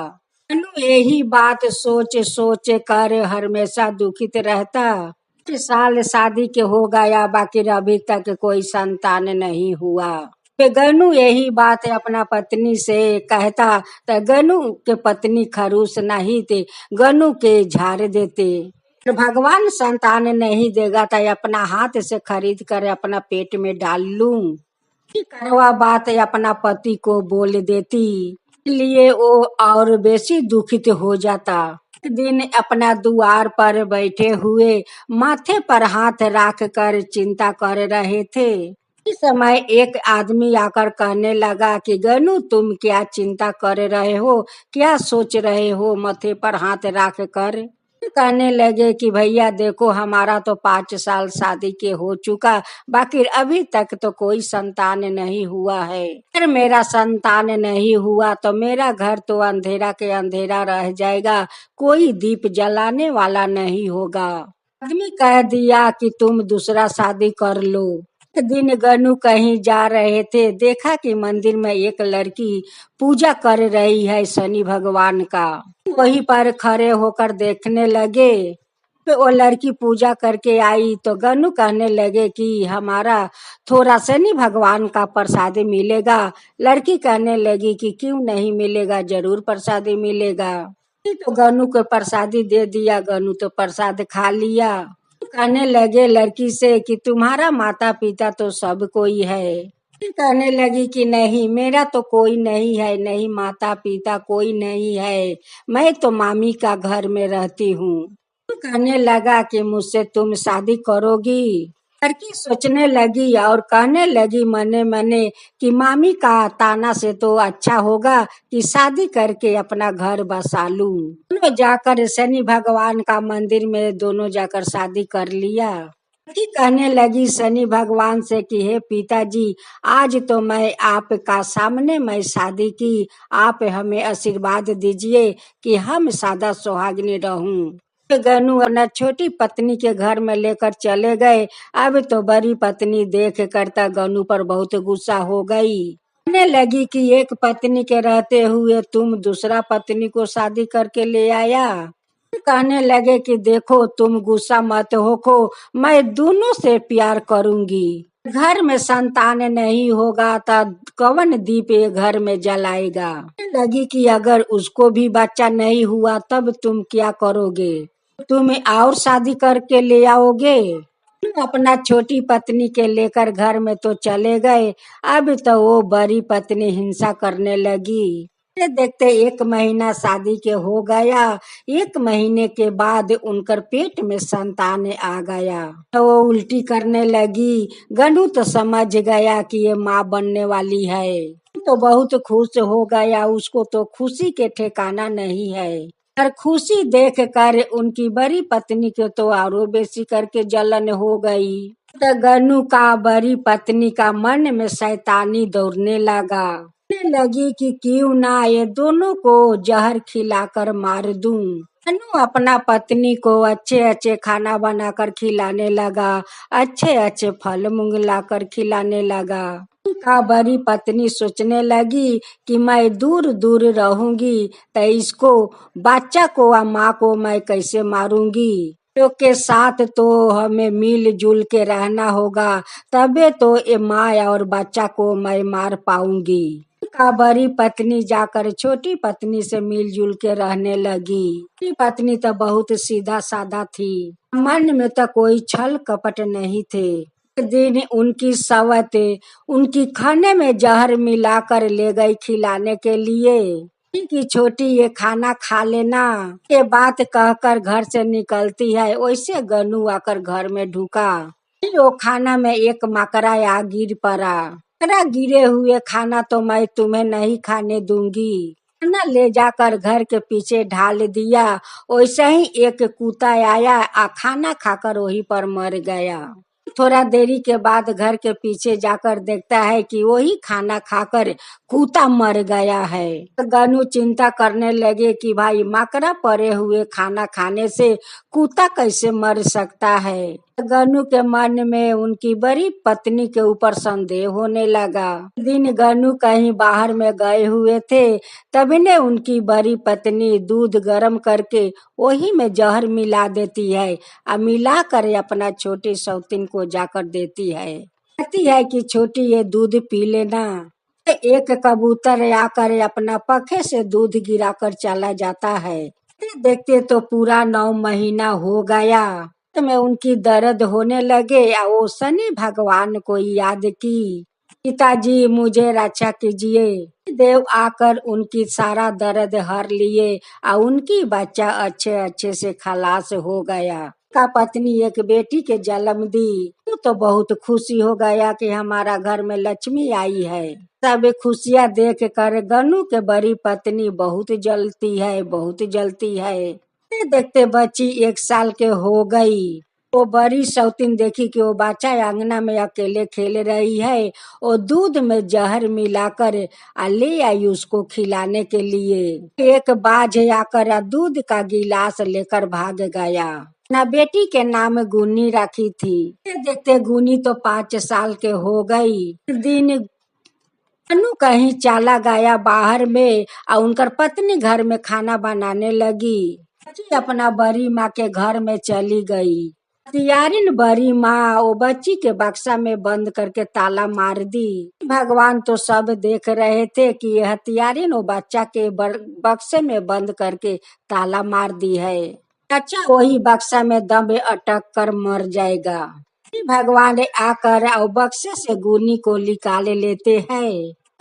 गनू यही बात सोच सोच कर हमेशा दुखित रहता। 5 साल शादी के हो गया, बाकी अभी तक कोई संतान नहीं हुआ। गनू यही बात अपना पत्नी से कहता, तो गनू के पत्नी खरूस नहीं थे, गनू के झाड़ देते। भगवान संतान नहीं देगा तो अपना हाथ से खरीद कर अपना पेट में डाल लूं। करवा बात अपना पति को बोल देती, इसलिए वो और बेसी दुखित हो जाता। एक दिन अपना द्वार पर बैठे हुए माथे पर हाथ रख कर चिंता कर रहे थे। इस समय एक आदमी आकर कहने लगा कि गनू, तुम क्या चिंता कर रहे हो, क्या सोच रहे हो माथे पर हाथ रख कर? कहने लगे कि भैया देखो, हमारा तो 5 साल शादी के हो चुका, बाकी अभी तक तो कोई संतान नहीं हुआ है। अगर मेरा संतान नहीं हुआ तो मेरा घर तो अंधेरा के अंधेरा रह जाएगा, कोई दीप जलाने वाला नहीं होगा। आदमी कह दिया कि तुम दूसरा शादी कर लो। एक दिन गनू कहीं जा रहे थे, देखा कि मंदिर में एक लड़की पूजा कर रही है शनि भगवान का। वहीं पर खड़े होकर देखने लगे। तो वो लड़की पूजा करके आई तो गनू कहने लगे कि हमारा थोड़ा शनि भगवान का प्रसाद मिलेगा। लड़की कहने लगी कि क्यों नहीं मिलेगा, जरूर प्रसाद मिलेगा। तो गनू को प्रसादी दे दिया। गनू तो प्रसाद खा लिया। कहने लगे लड़की से कि तुम्हारा माता पिता तो सब कोई है। फिर कहने लगी कि नहीं, मेरा तो कोई नहीं है, नहीं माता पिता कोई नहीं है, मैं तो मामी का घर में रहती हूँ। तो कहने लगा कि मुझसे तुम शादी करोगी। लड़की सोचने लगी और कहने लगी मने मने कि मामी का ताना से तो अच्छा होगा कि शादी करके अपना घर बसा लूं। दोनों जाकर शनि भगवान का मंदिर में दोनों जाकर शादी कर लिया। लड़की कहने लगी शनि भगवान से कि हे पिताजी, आज तो मैं आपका सामने मैं शादी की, आप हमें आशीर्वाद दीजिए कि हम सादा सुहागिनी रहूं। गनु अपना छोटी पत्नी के घर में लेकर चले गए। अब तो बड़ी पत्नी देख कर तक गनु पर बहुत गुस्सा हो गई। कहने लगी कि एक पत्नी के रहते हुए तुम दूसरा पत्नी को शादी करके ले आया। कहने लगे कि देखो तुम गुस्सा मत होको, मैं दोनों से प्यार करूंगी। घर में संतान नहीं होगा तब कौन दीप ये घर में जलाएगा। लगी कि अगर उसको भी बच्चा नहीं हुआ तब तुम क्या करोगे, तुम और शादी करके ले आओगे। अपना छोटी पत्नी के लेकर घर में तो चले गए। अब तो वो बड़ी पत्नी हिंसा करने लगी। देखते एक महीना शादी के हो गया। एक महीने के बाद उनकर पेट में संतान आ गया। तो वो उल्टी करने लगी। गनु तो समझ गया कि ये माँ बनने वाली है, तो बहुत खुश हो गया। उसको तो खुशी के ठिकाना नहीं है। और खुशी देख कर उनकी बड़ी पत्नी के तो और बेसी करके जलन हो गई। तो गनु का बड़ी पत्नी का मन में शैतानी दौड़ने लगा। लगी कि क्यों ना ये दोनों को जहर खिलाकर मार दूं। गनु अपना पत्नी को अच्छे अच्छे खाना बनाकर खिलाने लगा, अच्छे अच्छे फल मूंग लाकर खिलाने लगा। का बड़ी पत्नी सोचने लगी कि मैं दूर दूर रहूंगी तो इसको बच्चा को और माँ को मैं कैसे मारूंगी। तो के साथ तो हमें मिलजुल के रहना होगा, तबे तो ये माँ और बच्चा को मैं मार पाऊंगी। का बड़ी पत्नी जाकर छोटी पत्नी से मिलजुल के रहने लगी। छोटी पत्नी तो बहुत सीधा साधा थी, मन में तो कोई छल कपट नहीं थे। एक दिन उनकी सवत उनकी खाने में जहर मिलाकर ले गई खिलाने के लिए कि छोटी ये खाना खा लेना। ये बात कहकर घर से निकलती है, वैसे गनु आकर घर में ढुका। वो खाना में एक मकड़ा आ गिर पड़ा। मकड़ा गिरे हुए खाना तो मैं तुम्हें नहीं खाने दूंगी। खाना ले जाकर घर के पीछे ढाल दिया। वैसे ही एक कुत्ता आया आ खाना खाकर वहीं पर मर गया। थोड़ा देरी के बाद घर के पीछे जाकर देखता है कि वही खाना खाकर कुत्ता मर गया है। गनु चिंता करने लगे कि भाई मकड़ा पड़े हुए खाना खाने से कुत्ता कैसे मर सकता है। गनु के मन में उनकी बड़ी पत्नी के ऊपर संदेह होने लगा। दिन गनु कहीं बाहर में गए हुए थे, तभी ने उनकी बड़ी पत्नी दूध गर्म करके वही में जहर मिला देती है और मिला कर अपना छोटी सौतीन को जाकर देती है। कहती है कि छोटी ये दूध पी लेना। एक कबूतर आकर अपना पंखे से दूध गिराकर चला जाता है। देखते तो पूरा 9 महीना हो गया। में उनकी दर्द होने लगे या वो शनि भगवान को याद की, पिताजी मुझे रक्षा कीजिए। देव आकर उनकी सारा दर्द हर लिए और उनकी बच्चा अच्छे अच्छे से खलास हो गया। का पत्नी एक बेटी के जन्म दी तो बहुत खुशी हो गया कि हमारा घर में लक्ष्मी आई है। सब खुशियाँ देख कर गनु के बड़ी पत्नी बहुत जलती है, बहुत जलती है। देखते बच्ची 1 साल के हो गई। वो बड़ी सौतीन देखी कि वो बच्चा आंगना में अकेले खेल रही है। वो दूध में जहर मिलाकर ले आई उसको खिलाने के लिए। एक बाज आकर दूध का गिलास लेकर भाग गया। ना बेटी के नाम गुनी रखी थी। देखते गुनी तो 5 साल के हो गई। दिन अनु कहीं चला गया बाहर में और उनकर पत्नी घर में खाना बनाने लगी। बच्ची अपना बड़ी माँ के घर में चली गई। हथियारिन बड़ी माँ वो बच्ची के बक्सा में बंद करके ताला मार दी। भगवान तो सब देख रहे थे कि ये हथियारिन वो बच्चा के बक्से में बंद करके ताला मार दी है। अच्छा वही बक्सा में दबे अटक कर मर जाएगा। भगवान आकर और बक्से से गुनी को निकाल लेते हैं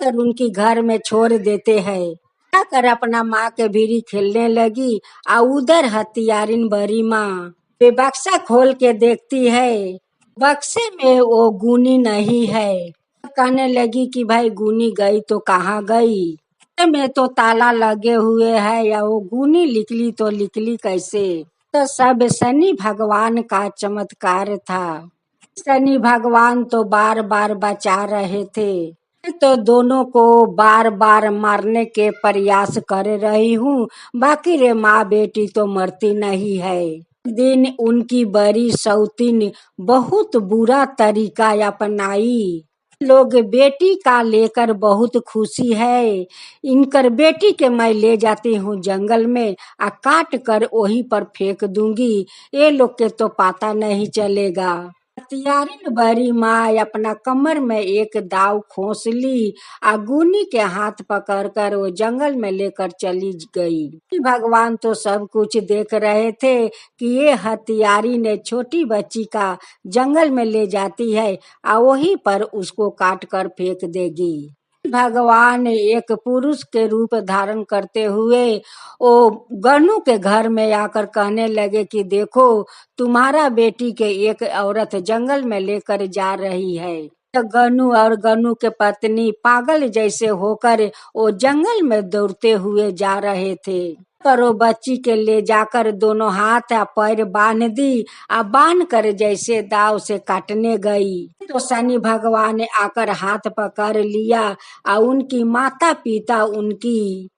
और उनकी घर में छोड़ देते हैं। आकर अपना माँ के भीरी खेलने लगी और उधर हथियारिन बड़ी माँ वे बक्सा खोल के देखती है, बक्से में वो गुनी नहीं है। कहने लगी कि भाई गुनी गई तो कहाँ गई, में तो ताला लगे हुए है या वो गुनी निकली तो निकली कैसे। तो सब शनि भगवान का चमत्कार था। शनि भगवान तो बार बार बचा रहे थे, तो दोनों को बार बार मारने के प्रयास कर रही हूँ, बाकी रे माँ बेटी तो मरती नहीं है। दिन उनकी बड़ी सौतीन बहुत बुरा तरीका अपनाई। लोग बेटी का लेकर बहुत खुशी है, इनकर बेटी के मैं ले जाती हूँ जंगल में आ काट कर वहीं पर फेंक दूंगी, ये लोग के तो पता नहीं चलेगा। हथियारिन बड़ी माँ अपना कमर में एक दाव खोस ली, आगुनी के हाथ पकड़कर वो जंगल में लेकर चली गई। भगवान तो सब कुछ देख रहे थे कि ये हथियारी ने छोटी बच्ची का जंगल में ले जाती है और वहीं पर उसको काट कर फेंक देगी। भगवान एक पुरुष के रूप धारण करते हुए वो गनु के घर में आकर कहने लगे कि देखो तुम्हारा बेटी के एक औरत जंगल में लेकर जा रही है। तो गनु और गनु के पत्नी पागल जैसे होकर वो जंगल में दौड़ते हुए जा रहे थे। पर वो बच्ची के ले जाकर दोनों हाथ या पैर बांध दी, आ बांध कर जैसे दाव से काटने गई तो शनि भगवान ने आकर हाथ पकड़ लिया और उनकी माता पिता उनकी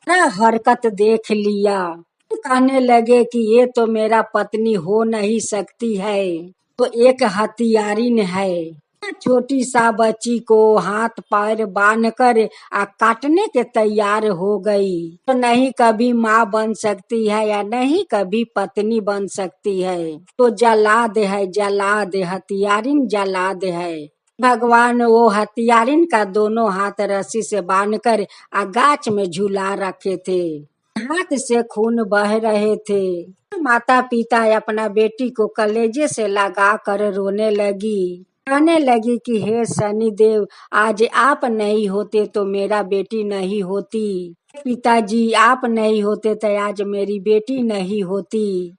हरकत देख लिया। कहने लगे कि ये तो मेरा पत्नी हो नहीं सकती है, तो एक हथियारिन है। छोटी सा बच्ची को हाथ पैर बांध कर काटने के तैयार हो गई, तो नहीं कभी माँ बन सकती है या नहीं कभी पत्नी बन सकती है। तो जलाद है, जलाद हथियारिन जलाद है। भगवान वो हथियारिन का दोनों हाथ रस्सी से बांधकर गाछ में झूला रखे थे, हाथ से खून बह रहे थे। माता पिता अपना बेटी को कलेजे से लगा कर रोने लगी, कहने लगी कि हे शनि देव, आज आप नहीं होते तो मेरा बेटी नहीं होती, पिताजी आप नहीं होते तो आज मेरी बेटी नहीं होती,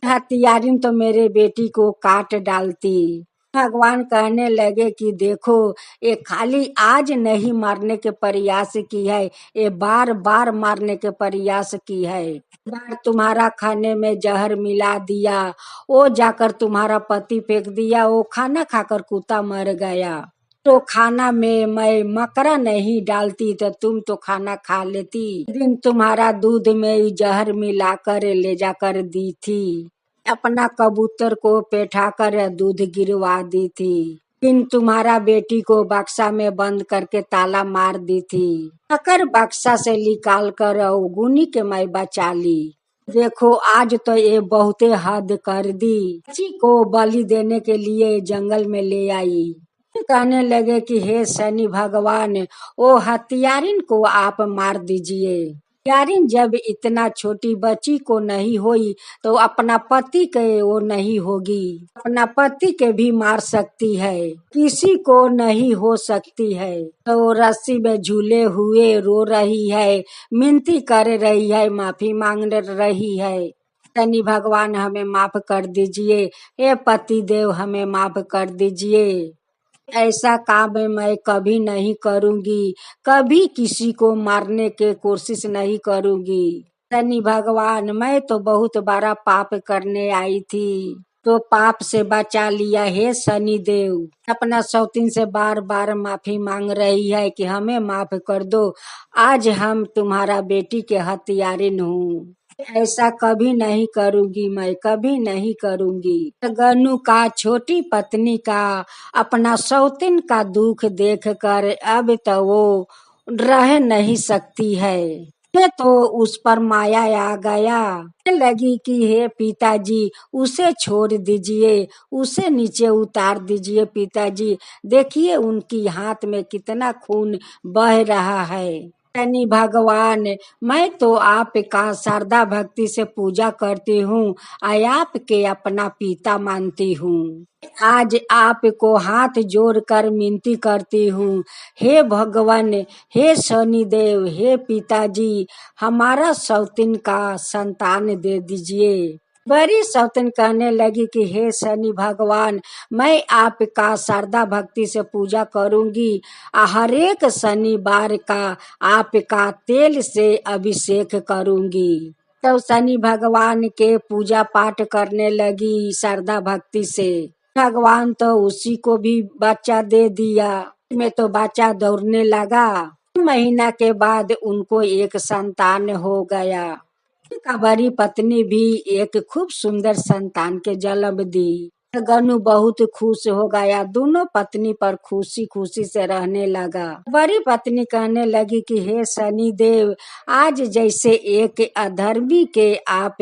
हथियारिन तो मेरे बेटी को काट डालती। भगवान कहने लगे कि देखो ये खाली आज नहीं मारने के प्रयास की है, ये बार बार मारने के प्रयास की है। बार तुम्हारा खाने में जहर मिला दिया, वो जाकर तुम्हारा पति फेंक दिया, वो खाना खाकर कुत्ता मर गया। तो खाना में मैं मकरा नहीं डालती तो तुम तो खाना खा लेती। दिन तुम्हारा दूध में जहर मिलाकर ले जाकर दी थी, अपना कबूतर को बैठा कर दूध गिरवा दी थी। फिर तुम्हारा बेटी को बक्सा में बंद करके ताला मार दी थी, अकर बक्सा से निकाल कर गुनी के मैं बचा ली। देखो आज तो ये बहुते हद कर दी, बच्ची को बलि देने के लिए जंगल में ले आई। कहने लगे कि हे शनि भगवान, वो हथियारिन को आप मार दीजिए। हथियारिन जब इतना छोटी बच्ची को नहीं हुई तो अपना पति के वो नहीं होगी, अपना पति के भी मार सकती है, किसी को नहीं हो सकती है। तो रस्सी में झूले हुए रो रही है, मिनती कर रही है, माफी मांग रही है। शनि भगवान हमें माफ कर दीजिए, हे पति देव हमें माफ कर दीजिए, ऐसा काम मैं कभी नहीं करूंगी, कभी किसी को मारने के कोशिश नहीं करूंगी। शनि भगवान मैं तो बहुत बड़ा पाप करने आई थी, तो पाप से बचा लिया हे शनि देव। अपना सौतीन से बार बार माफी मांग रही है कि हमें माफ कर दो, आज हम तुम्हारा बेटी के हथियारिन हूँ, ऐसा कभी नहीं करूंगी, मैं कभी नहीं करूंगी। गनु का छोटी पत्नी का अपना सौतीन का दुख देखकर अब तो वो रह नहीं सकती है, तो उस पर माया आ गया। लगी कि हे पिताजी उसे छोड़ दीजिए, उसे नीचे उतार दीजिए पिताजी, देखिए उनकी हाथ में कितना खून बह रहा है। शनि भगवान, मैं तो आपका श्रद्धा भक्ति से पूजा करती हूँ और आपके अपना पिता मानती हूँ। आज आपको हाथ जोड़कर विनती करती हूँ, हे भगवान, हे शनिदेव, हे पिताजी, हमारा सौतीन का संतान दे दीजिए। बड़ी सौतन कहने लगी कि हे शनि भगवान, मैं आपका श्रद्धा भक्ति से पूजा करूंगी, हर एक शनिवार का आपका तेल से अभिषेक करूंगी। तो शनि भगवान के पूजा पाठ करने लगी श्रद्धा भक्ति से। भगवान तो उसी को भी बच्चा दे दिया। में तो बच्चा दौड़ने लगा। महीना के बाद उनको एक संतान हो गया। का बड़ी पत्नी भी एक खूब सुंदर संतान के जन्म दी। गनु बहुत खुश हो गया, दोनों पत्नी पर खुशी खुशी से रहने लगा। बड़ी पत्नी कहने लगी कि हे शनि देव, आज जैसे एक अधर्मी के आप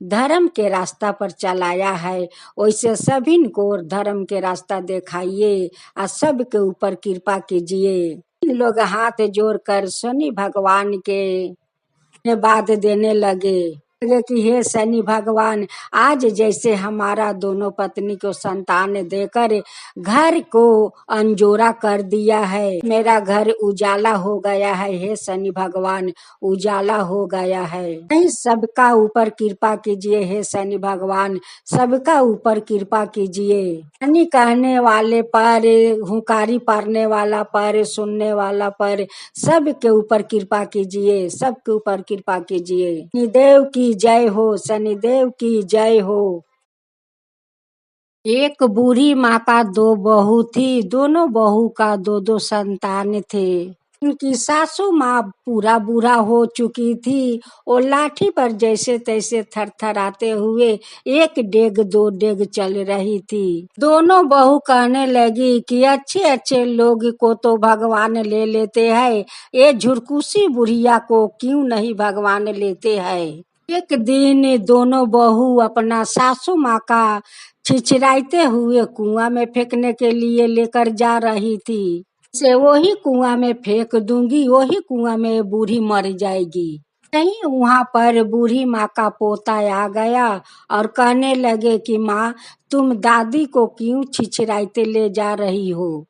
धर्म के रास्ता पर चलाया है, वैसे सभी को धर्म के रास्ता दिखाइए और सबके ऊपर कृपा कीजिए। लोग हाथ जोड़कर शनि भगवान के बात देने लगे कि हे शनि भगवान, आज जैसे हमारा दोनों पत्नी को संतान देकर घर को अंजोरा कर दिया है, मेरा घर उजाला हो गया है, हे शनि भगवान, उजाला हो गया है। नहीं, सबका ऊपर कृपा कीजिए हे शनि भगवान, सबका ऊपर कृपा कीजिए। शनि कहने वाले पर, हुंकारी पड़ने वाला पर, सुनने वाला पर, सबके ऊपर कृपा कीजिए, सबके ऊपर कृपा कीजिए। शनिदेव की जय हो, शनिदेव की जय हो। एक बूढ़ी माँ का दो बहू थी, दोनों बहू का दो दो संतान थे। उनकी सासू माँ पूरा बूढ़ा हो चुकी थी। वो लाठी पर जैसे तैसे थरथराते हुए एक डेग दो डेग चल रही थी। दोनों बहू कहने लगी कि अच्छे अच्छे लोग को तो भगवान ले लेते हैं, ये झुरकुसी बुढ़िया को क्यों नहीं भगवान लेते हैं। एक दिन दोनों बहू अपना सासू माँ का छिछराते हुए कुआं में फेंकने के लिए लेकर जा रही थी। से वही कुआं में फेंक दूंगी, वही कुआं में बूढ़ी मर जाएगी। नहीं, वहाँ पर बूढ़ी माँ का पोता आ गया और कहने लगे कि माँ, तुम दादी को क्यों छिछराते ले जा रही हो।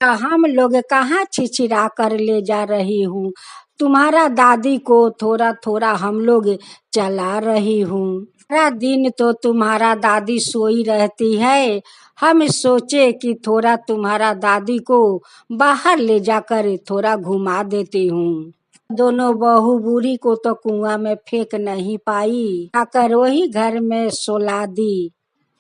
हम लोग कहाँ छिछरा कर ले जा रही हूँ, तुम्हारा दादी को थोड़ा थोड़ा हम लोग चला रही हूँ। सारा दिन तो तुम्हारा दादी सोई रहती है, हम सोचे कि थोड़ा तुम्हारा दादी को बाहर ले जाकर थोड़ा घुमा देती हूँ। दोनों बहू बूढ़ी को तो कुआं में फेंक नहीं पाई, आकर वही घर में सोला दी।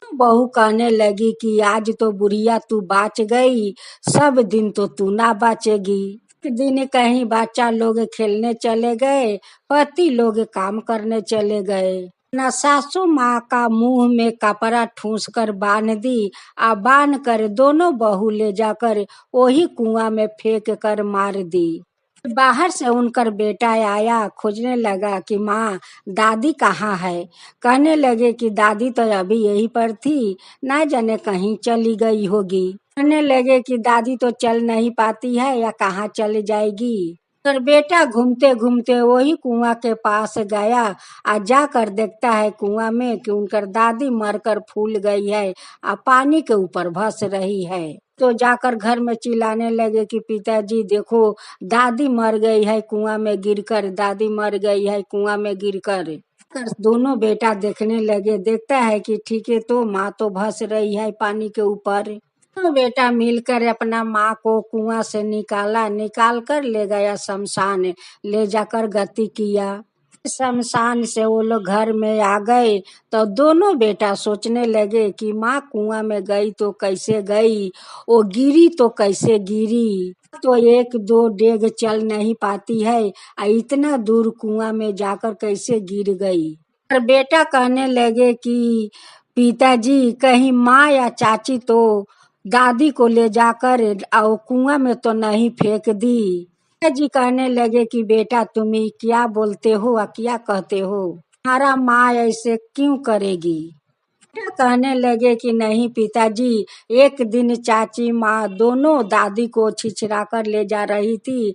बहू कहने लगी कि आज तो बुढ़िया तू बाच गई, सब दिन तो तू ना बाचेगी। एक दिन कहीं बच्चा लोग खेलने चले गए, पति लोग काम करने चले गए। न सासू माँ का मुंह में कपड़ा ठूस कर बांध दी, आ बांध कर दोनों बहू ले जाकर वही कुआं में फेंक कर मार दी। बाहर से उनकर बेटा आया, खोजने लगा कि माँ, दादी कहाँ है। कहने लगे कि दादी तो अभी यहीं पर थी, ना जाने कहीं चली गई होगी। कहने लगे कि दादी तो चल नहीं पाती है, या कहाँ चली जाएगी। पर बेटा घूमते घूमते वही कुआं के पास गया, और जाकर देखता है कुआं में कि उनकर दादी मरकर फूल गई है, और पानी के ऊपर भस रही है। तो जाकर घर में चिल्लाने लगे कि पिताजी देखो, दादी मर गई है कुआं में गिरकर, दादी मर गई है कुआं में गिरकर। दोनों बेटा देखने लगे, देखता है कि ठीक है, तो माँ तो भस रही है पानी के ऊपर। तो बेटा मिलकर अपना माँ को कुआं से निकाला, निकाल कर ले गया शमशान, ले जाकर गति किया। शमशान से वो लोग घर में आ गए तो दोनों बेटा सोचने लगे कि माँ कुआं में गई तो कैसे गई, वो गिरी तो कैसे गिरी, तो एक दो डेग चल नहीं पाती है, इतना दूर कुआं में जाकर कैसे गिर गई। पर बेटा कहने लगे कि पिताजी, कहीं माँ या चाची तो दादी को ले जाकर कुआं में तो नहीं फेंक दी। जी कहने लगे कि बेटा तुम क्या बोलते हो और क्या कहते हो, हमारा माँ ऐसे क्यों करेगी। कहने लगे कि नहीं पिताजी, एक दिन चाची माँ दोनों दादी को छिछरा कर ले जा रही थी,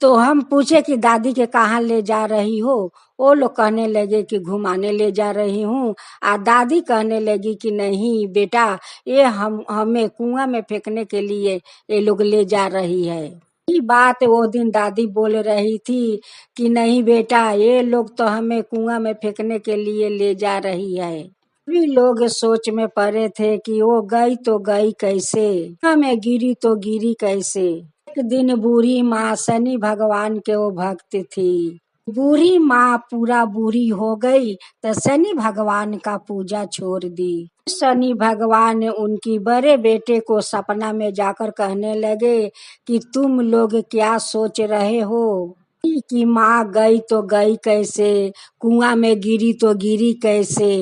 तो हम पूछे कि दादी के कहाँ ले जा रही हो। वो लोग कहने लगे कि घुमाने ले जा रही हूँ। दादी कहने लगी कि नहीं बेटा, ये हम हमें कुआं में फेंकने के लिए ये लोग ले जा रही है। ये बात वो दिन दादी बोल रही थी कि नहीं बेटा, ये लोग तो हमें कुआं में फेंकने के लिए ले जा रही है। सभी लोग सोच में पड़े थे कि वो गई तो गई कैसे, कुआं में गिरी तो गिरी कैसे। एक दिन बूढ़ी माँ शनि भगवान के वो भक्त थी। बूढ़ी माँ पूरा बूढ़ी हो गई तो शनि भगवान का पूजा छोड़ दी। शनि भगवान उनकी बड़े बेटे को सपना में जाकर कहने लगे कि तुम लोग क्या सोच रहे हो कि माँ गई तो गई कैसे, कुआं में गिरी तो गिरी कैसे।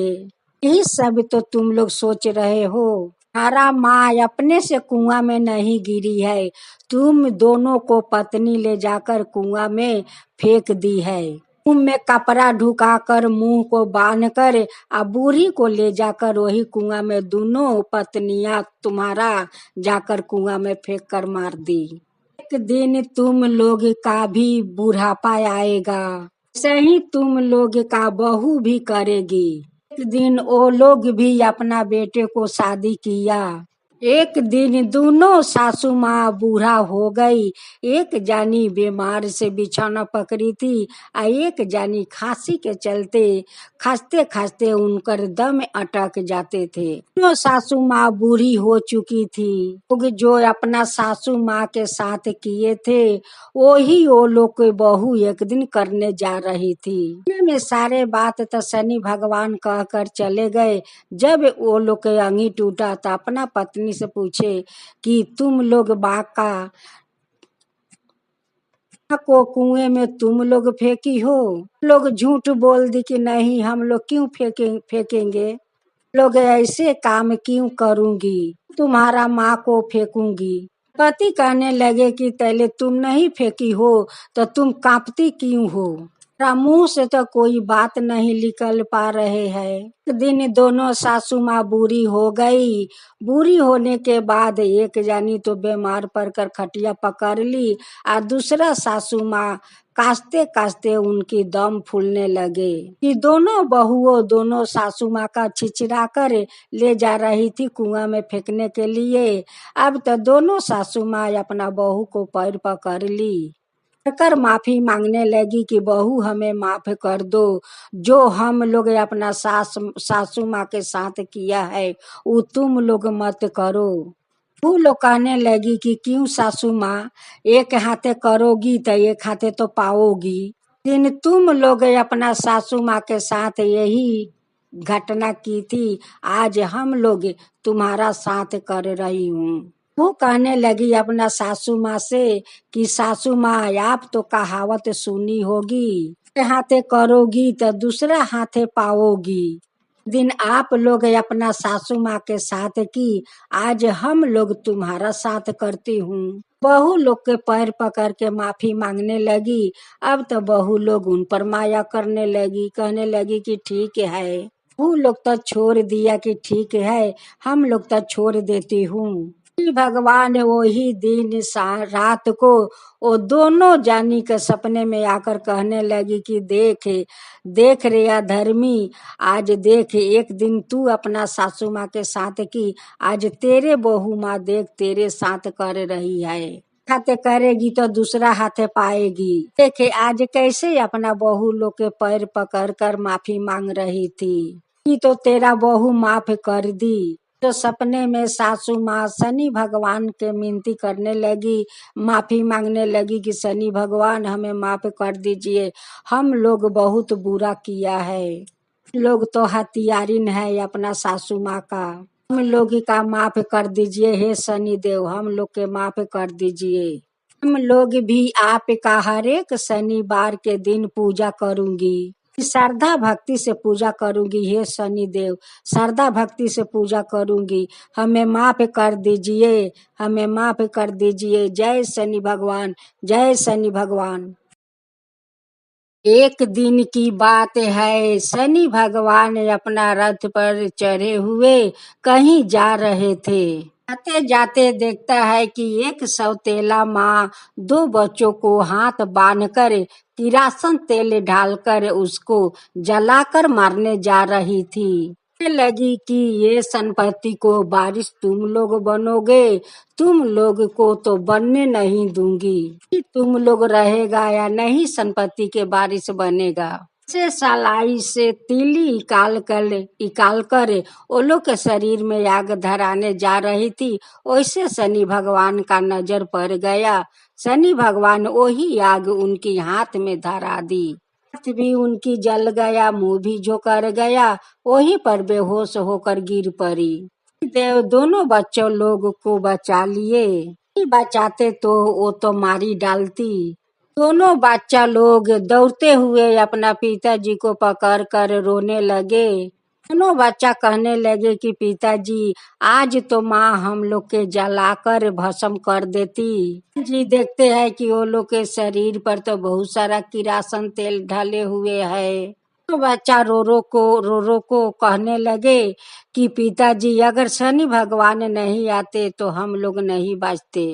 यही सब तो तुम लोग सोच रहे हो। हमारा माँ अपने से कुआं में नहीं गिरी है, तुम दोनों को पत्नी ले जाकर कुआं में फेंक दी है। मुंह में कपड़ा ढुकाकर मुंह को बांध कर बूढ़ी को ले जाकर वही कुआं में दोनों पत्नियां तुम्हारा जाकर कुआं में फेंक कर मार दी। एक दिन तुम लोग का भी बुढ़ापा आएगा, सही तुम लोग का बहू भी करेगी। एक दिन वो लोग भी अपना बेटे को शादी किया। एक दिन दोनों सासू माँ बूढ़ा हो गई। एक जानी बीमार से बिछौना पकड़ी थी एक जानी खांसी के चलते खांसते खांसते उनकर दम अटक जाते थे। दोनों सासू माँ बूढ़ी हो चुकी थी। लोग जो अपना सासू माँ के साथ किए थे वही वो लोग के बहू एक दिन करने जा रही थी। में सारे बात तो शनि भगवान कहकर चले गए। जब वो लोग के अंगी टूटा तो अपना पत्नी से पूछे कि तुम लोग बाका को कुएं में तुम लोग फेंकी हो। लोग झूठ बोल दी कि नहीं, हम लोग क्यों फेंकेंगे, लोग ऐसे काम क्यों करूंगी, तुम्हारा माँ को फेंकूंगी। पति कहने लगे कि पहले तुम नहीं फेंकी हो तो तुम कांपती क्यों हो, मुंह से तो कोई बात नहीं निकल पा रहे हैं। एक दिन दोनों सासू माँ बूढ़ी हो गई। बूढ़ी होने के बाद एक जानी तो बीमार पड़कर खटिया पकड़ ली दूसरा सासू माँ कास्ते कास्ते उनकी दम फूलने लगे कि दोनों बहुओं दोनों सासू माँ का छिचरा कर ले जा रही थी कुआं में फेंकने के लिए। अब तो दोनों सासू माँ अपना बहू को पैर पकड़ ली कर माफी मांगने लगी कि बहू हमें माफ कर दो, जो हम लोग अपना सासू माँ के साथ किया है वो तुम लोग मत करो। वो लोग कहने लगी कि क्यों सासू माँ, एक हाथे करोगी तो एक हाथे तो पाओगी। लेकिन तुम लोग अपना सासू माँ के साथ यही घटना की थी, आज हम लोग तुम्हारा साथ कर रही हूँ। वो कहने लगी अपना सासू माँ से कि सासू माँ आप तो कहावत सुनी होगी, एक हाथे करोगी तो दूसरा हाथे पाओगी। दिन आप लोग अपना सासू माँ के साथ की, आज हम लोग तुम्हारा साथ करती हूँ। बहू लोग के पैर पकड़ के माफी मांगने लगी। अब तो बहू लोग उन पर माया करने लगी, कहने लगी कि ठीक है, वो लोग तो छोड़ दिया कि ठीक है, हम लोग तो छोड़ देती हूँ। भगवान वही दिन रात को वो दोनों जानी के सपने में आकर कहने लगी कि देख देख रे अधर्मी, आज देख एक दिन तू अपना सासू माँ के साथ की, आज तेरे बहू माँ देख तेरे साथ कर रही है। हाथे करेगी तो दूसरा हाथे पाएगी। देखे आज कैसे अपना बहू लोग के पैर पकड़ कर माफी मांग रही थी कि तो तेरा बहू माफ कर दी। तो सपने में सासू माँ शनि भगवान के मिनती करने लगी, माफी मांगने लगी कि शनि भगवान हमें माफ कर दीजिए, हम लोग बहुत बुरा किया है, लोग तो हथियारिन है अपना सासू माँ का, हम लोग का माफ कर दीजिए हे शनि देव, हम लोग के माफ कर दीजिए। हम लोग भी आपका हर एक शनिवार के दिन पूजा करूंगी, श्रद्धा भक्ति से पूजा करूंगी हे शनि देव, श्रद्धा भक्ति से पूजा करूंगी, हमें माफ कर दीजिए, हमें माफ कर दीजिए। जय शनि भगवान, जय शनि भगवान। एक दिन की बात है, शनि भगवान अपना रथ पर चढ़े हुए कहीं जा रहे थे। आते जाते देखता है कि एक सौतेला माँ दो बच्चों को हाथ बांधकर किरासन तेल डालकर उसको जलाकर मारने जा रही थी। कहने लगी कि ये संपत्ति को बारिश तुम लोग बनोगे, तुम लोग को तो बनने नहीं दूंगी। कि तुम लोग रहेगा या नहीं संपत्ति के बारिश बनेगा। से सलाई से तीली निकाल कर वो लोग के शरीर में आग धराने जा रही थी। वैसे शनि भगवान का नजर पड़ गया। शनि भगवान वही आग उनकी हाथ में धरा दी। हाथ भी उनकी जल गया, मुंह भी झोंकर गया। वही पर बेहोश होकर गिर पड़ी। देव दोनों बच्चों लोग को बचा लिए। नहीं बचाते तो वो तो मारी डालती। दोनों बच्चा लोग दौड़ते हुए अपना पिताजी को पकड़ कर रोने लगे। दोनों बच्चा कहने लगे कि पिताजी आज तो माँ हम लोग के जलाकर भस्म कर देती। जी देखते हैं कि वो लोग के शरीर पर तो बहुत सारा किरासन तेल ढले हुए है। तो बच्चा रो रो को कहने लगे कि पिताजी अगर शनि भगवान नहीं आते तो हम लोग नहीं बचते।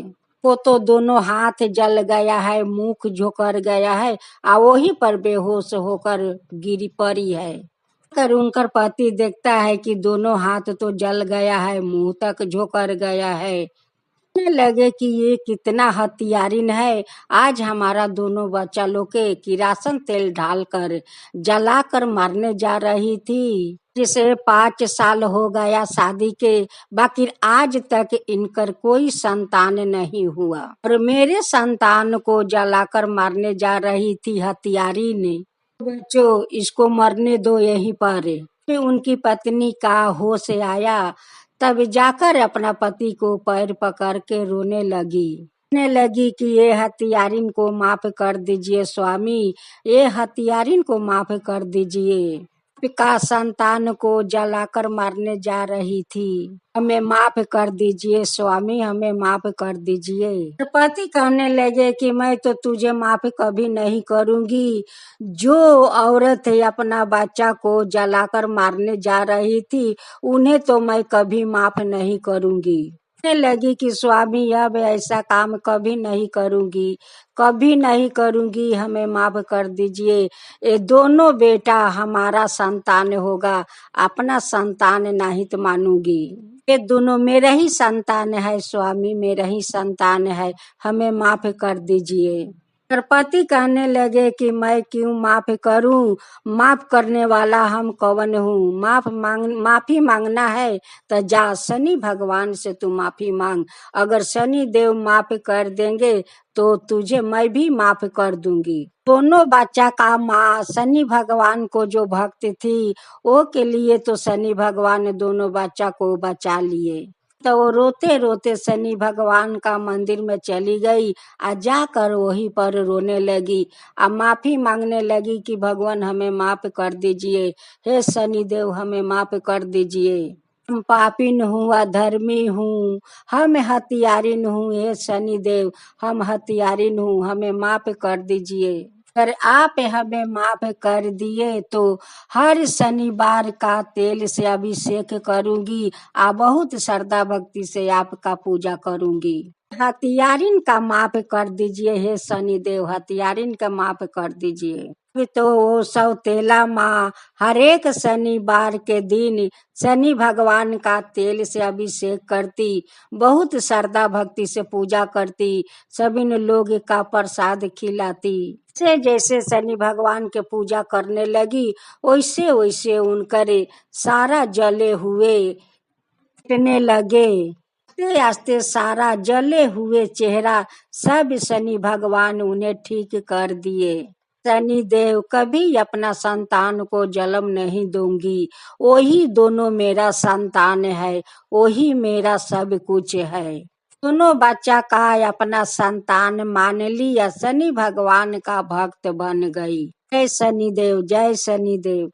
वो तो दोनों हाथ जल गया है, मुख झोंकर गया है, आ वही पर बेहोश होकर गिरी पड़ी है। कर उनकर पति देखता है कि दोनों हाथ तो जल गया है, मुंह तक झोंकर गया है। कहने लगे कि ये कितना हत्यारिन है। आज हमारा दोनों बच्चा लोग के किरासन तेल डालकर जलाकर मारने जा रही थी। जिसे 5 साल हो गया शादी के, बाकी आज तक इनकर कोई संतान नहीं हुआ और मेरे संतान को जलाकर मारने जा रही थी हत्यारी ने। बच्चों इसको मरने दो यहीं पर। फिर उनकी पत्नी का होश आया, तब जाकर अपना पति को पैर पकड़ के रोने लगी। कहने लगी कि ये हत्यारिन को माफ कर दीजिए स्वामी, ये हत्यारिन को माफ कर दीजिए। का संतान को जलाकर मारने जा रही थी, हमें माफ कर दीजिए स्वामी, हमें माफ कर दीजिए। पति कहने लगे कि मैं तो तुझे माफ कभी नहीं करूंगी। जो औरत अपना बच्चा को जलाकर मारने जा रही थी उन्हें तो मैं कभी माफ नहीं करूंगी। कहने लगी कि स्वामी अब ऐसा काम कभी नहीं करूंगी, कभी नहीं करूंगी, हमें माफ कर दीजिए। ये दोनों बेटा हमारा संतान होगा, अपना संतान नहीं तो मानूंगी। ये दोनों मेरा ही संतान है स्वामी, मेरा ही संतान है, हमें माफ कर दीजिए। पति कहने लगे कि मैं क्यों माफ करूं, माफ करने वाला हम कौन हूँ। माफी मांगना है तो जा शनि भगवान से तू माफी मांग। अगर शनि देव माफ कर देंगे तो तुझे मैं भी माफ कर दूंगी। दोनों बच्चा का माँ शनि भगवान को जो भक्त थी वो के लिए तो शनि भगवान दोनों बच्चा को बचा लिए। तो वो रोते रोते शनि भगवान का मंदिर में चली गई। जाकर वहीं पर रोने लगी। माफी मांगने लगी कि भगवान हमें माफ कर दीजिए, हे शनि देव हमें माफ कर दीजिए। हम पापिन हूँ, अधर्मी हूँ, हम हत्यारिन हूँ, हे शनि देव हम हत्यारिन हूँ, हमें माफ कर दीजिए। अगर आप हमें माफ कर दिए तो हर शनिवार का तेल से अभिषेक करूंगी, बहुत श्रद्धा भक्ति से आपका पूजा करूंगी। हत्यारिन का माफ कर दीजिए, हे शनि देव हत्यारिन का माफ कर दीजिए। तो वो सौतेला माँ हर एक शनिवार के दिन शनि भगवान का तेल से अभिषेक करती, बहुत श्रद्धा भक्ति से पूजा करती, सभी लोग का प्रसाद खिलाती। से जैसे शनि भगवान के पूजा करने लगी वैसे वैसे उनकर सारा जले हुए मिटने लगे। आस्ते आस्ते सारा जले हुए चेहरा सब शनि भगवान उन्हें ठीक कर दिए। शनि देव कभी अपना संतान को जन्म नहीं दूंगी, वही दोनों मेरा संतान है, वही मेरा सब कुछ है। दोनों बच्चा का अपना संतान मान लिया, शनि भगवान का भक्त बन गई। जय शनि देव, जय शनि देव।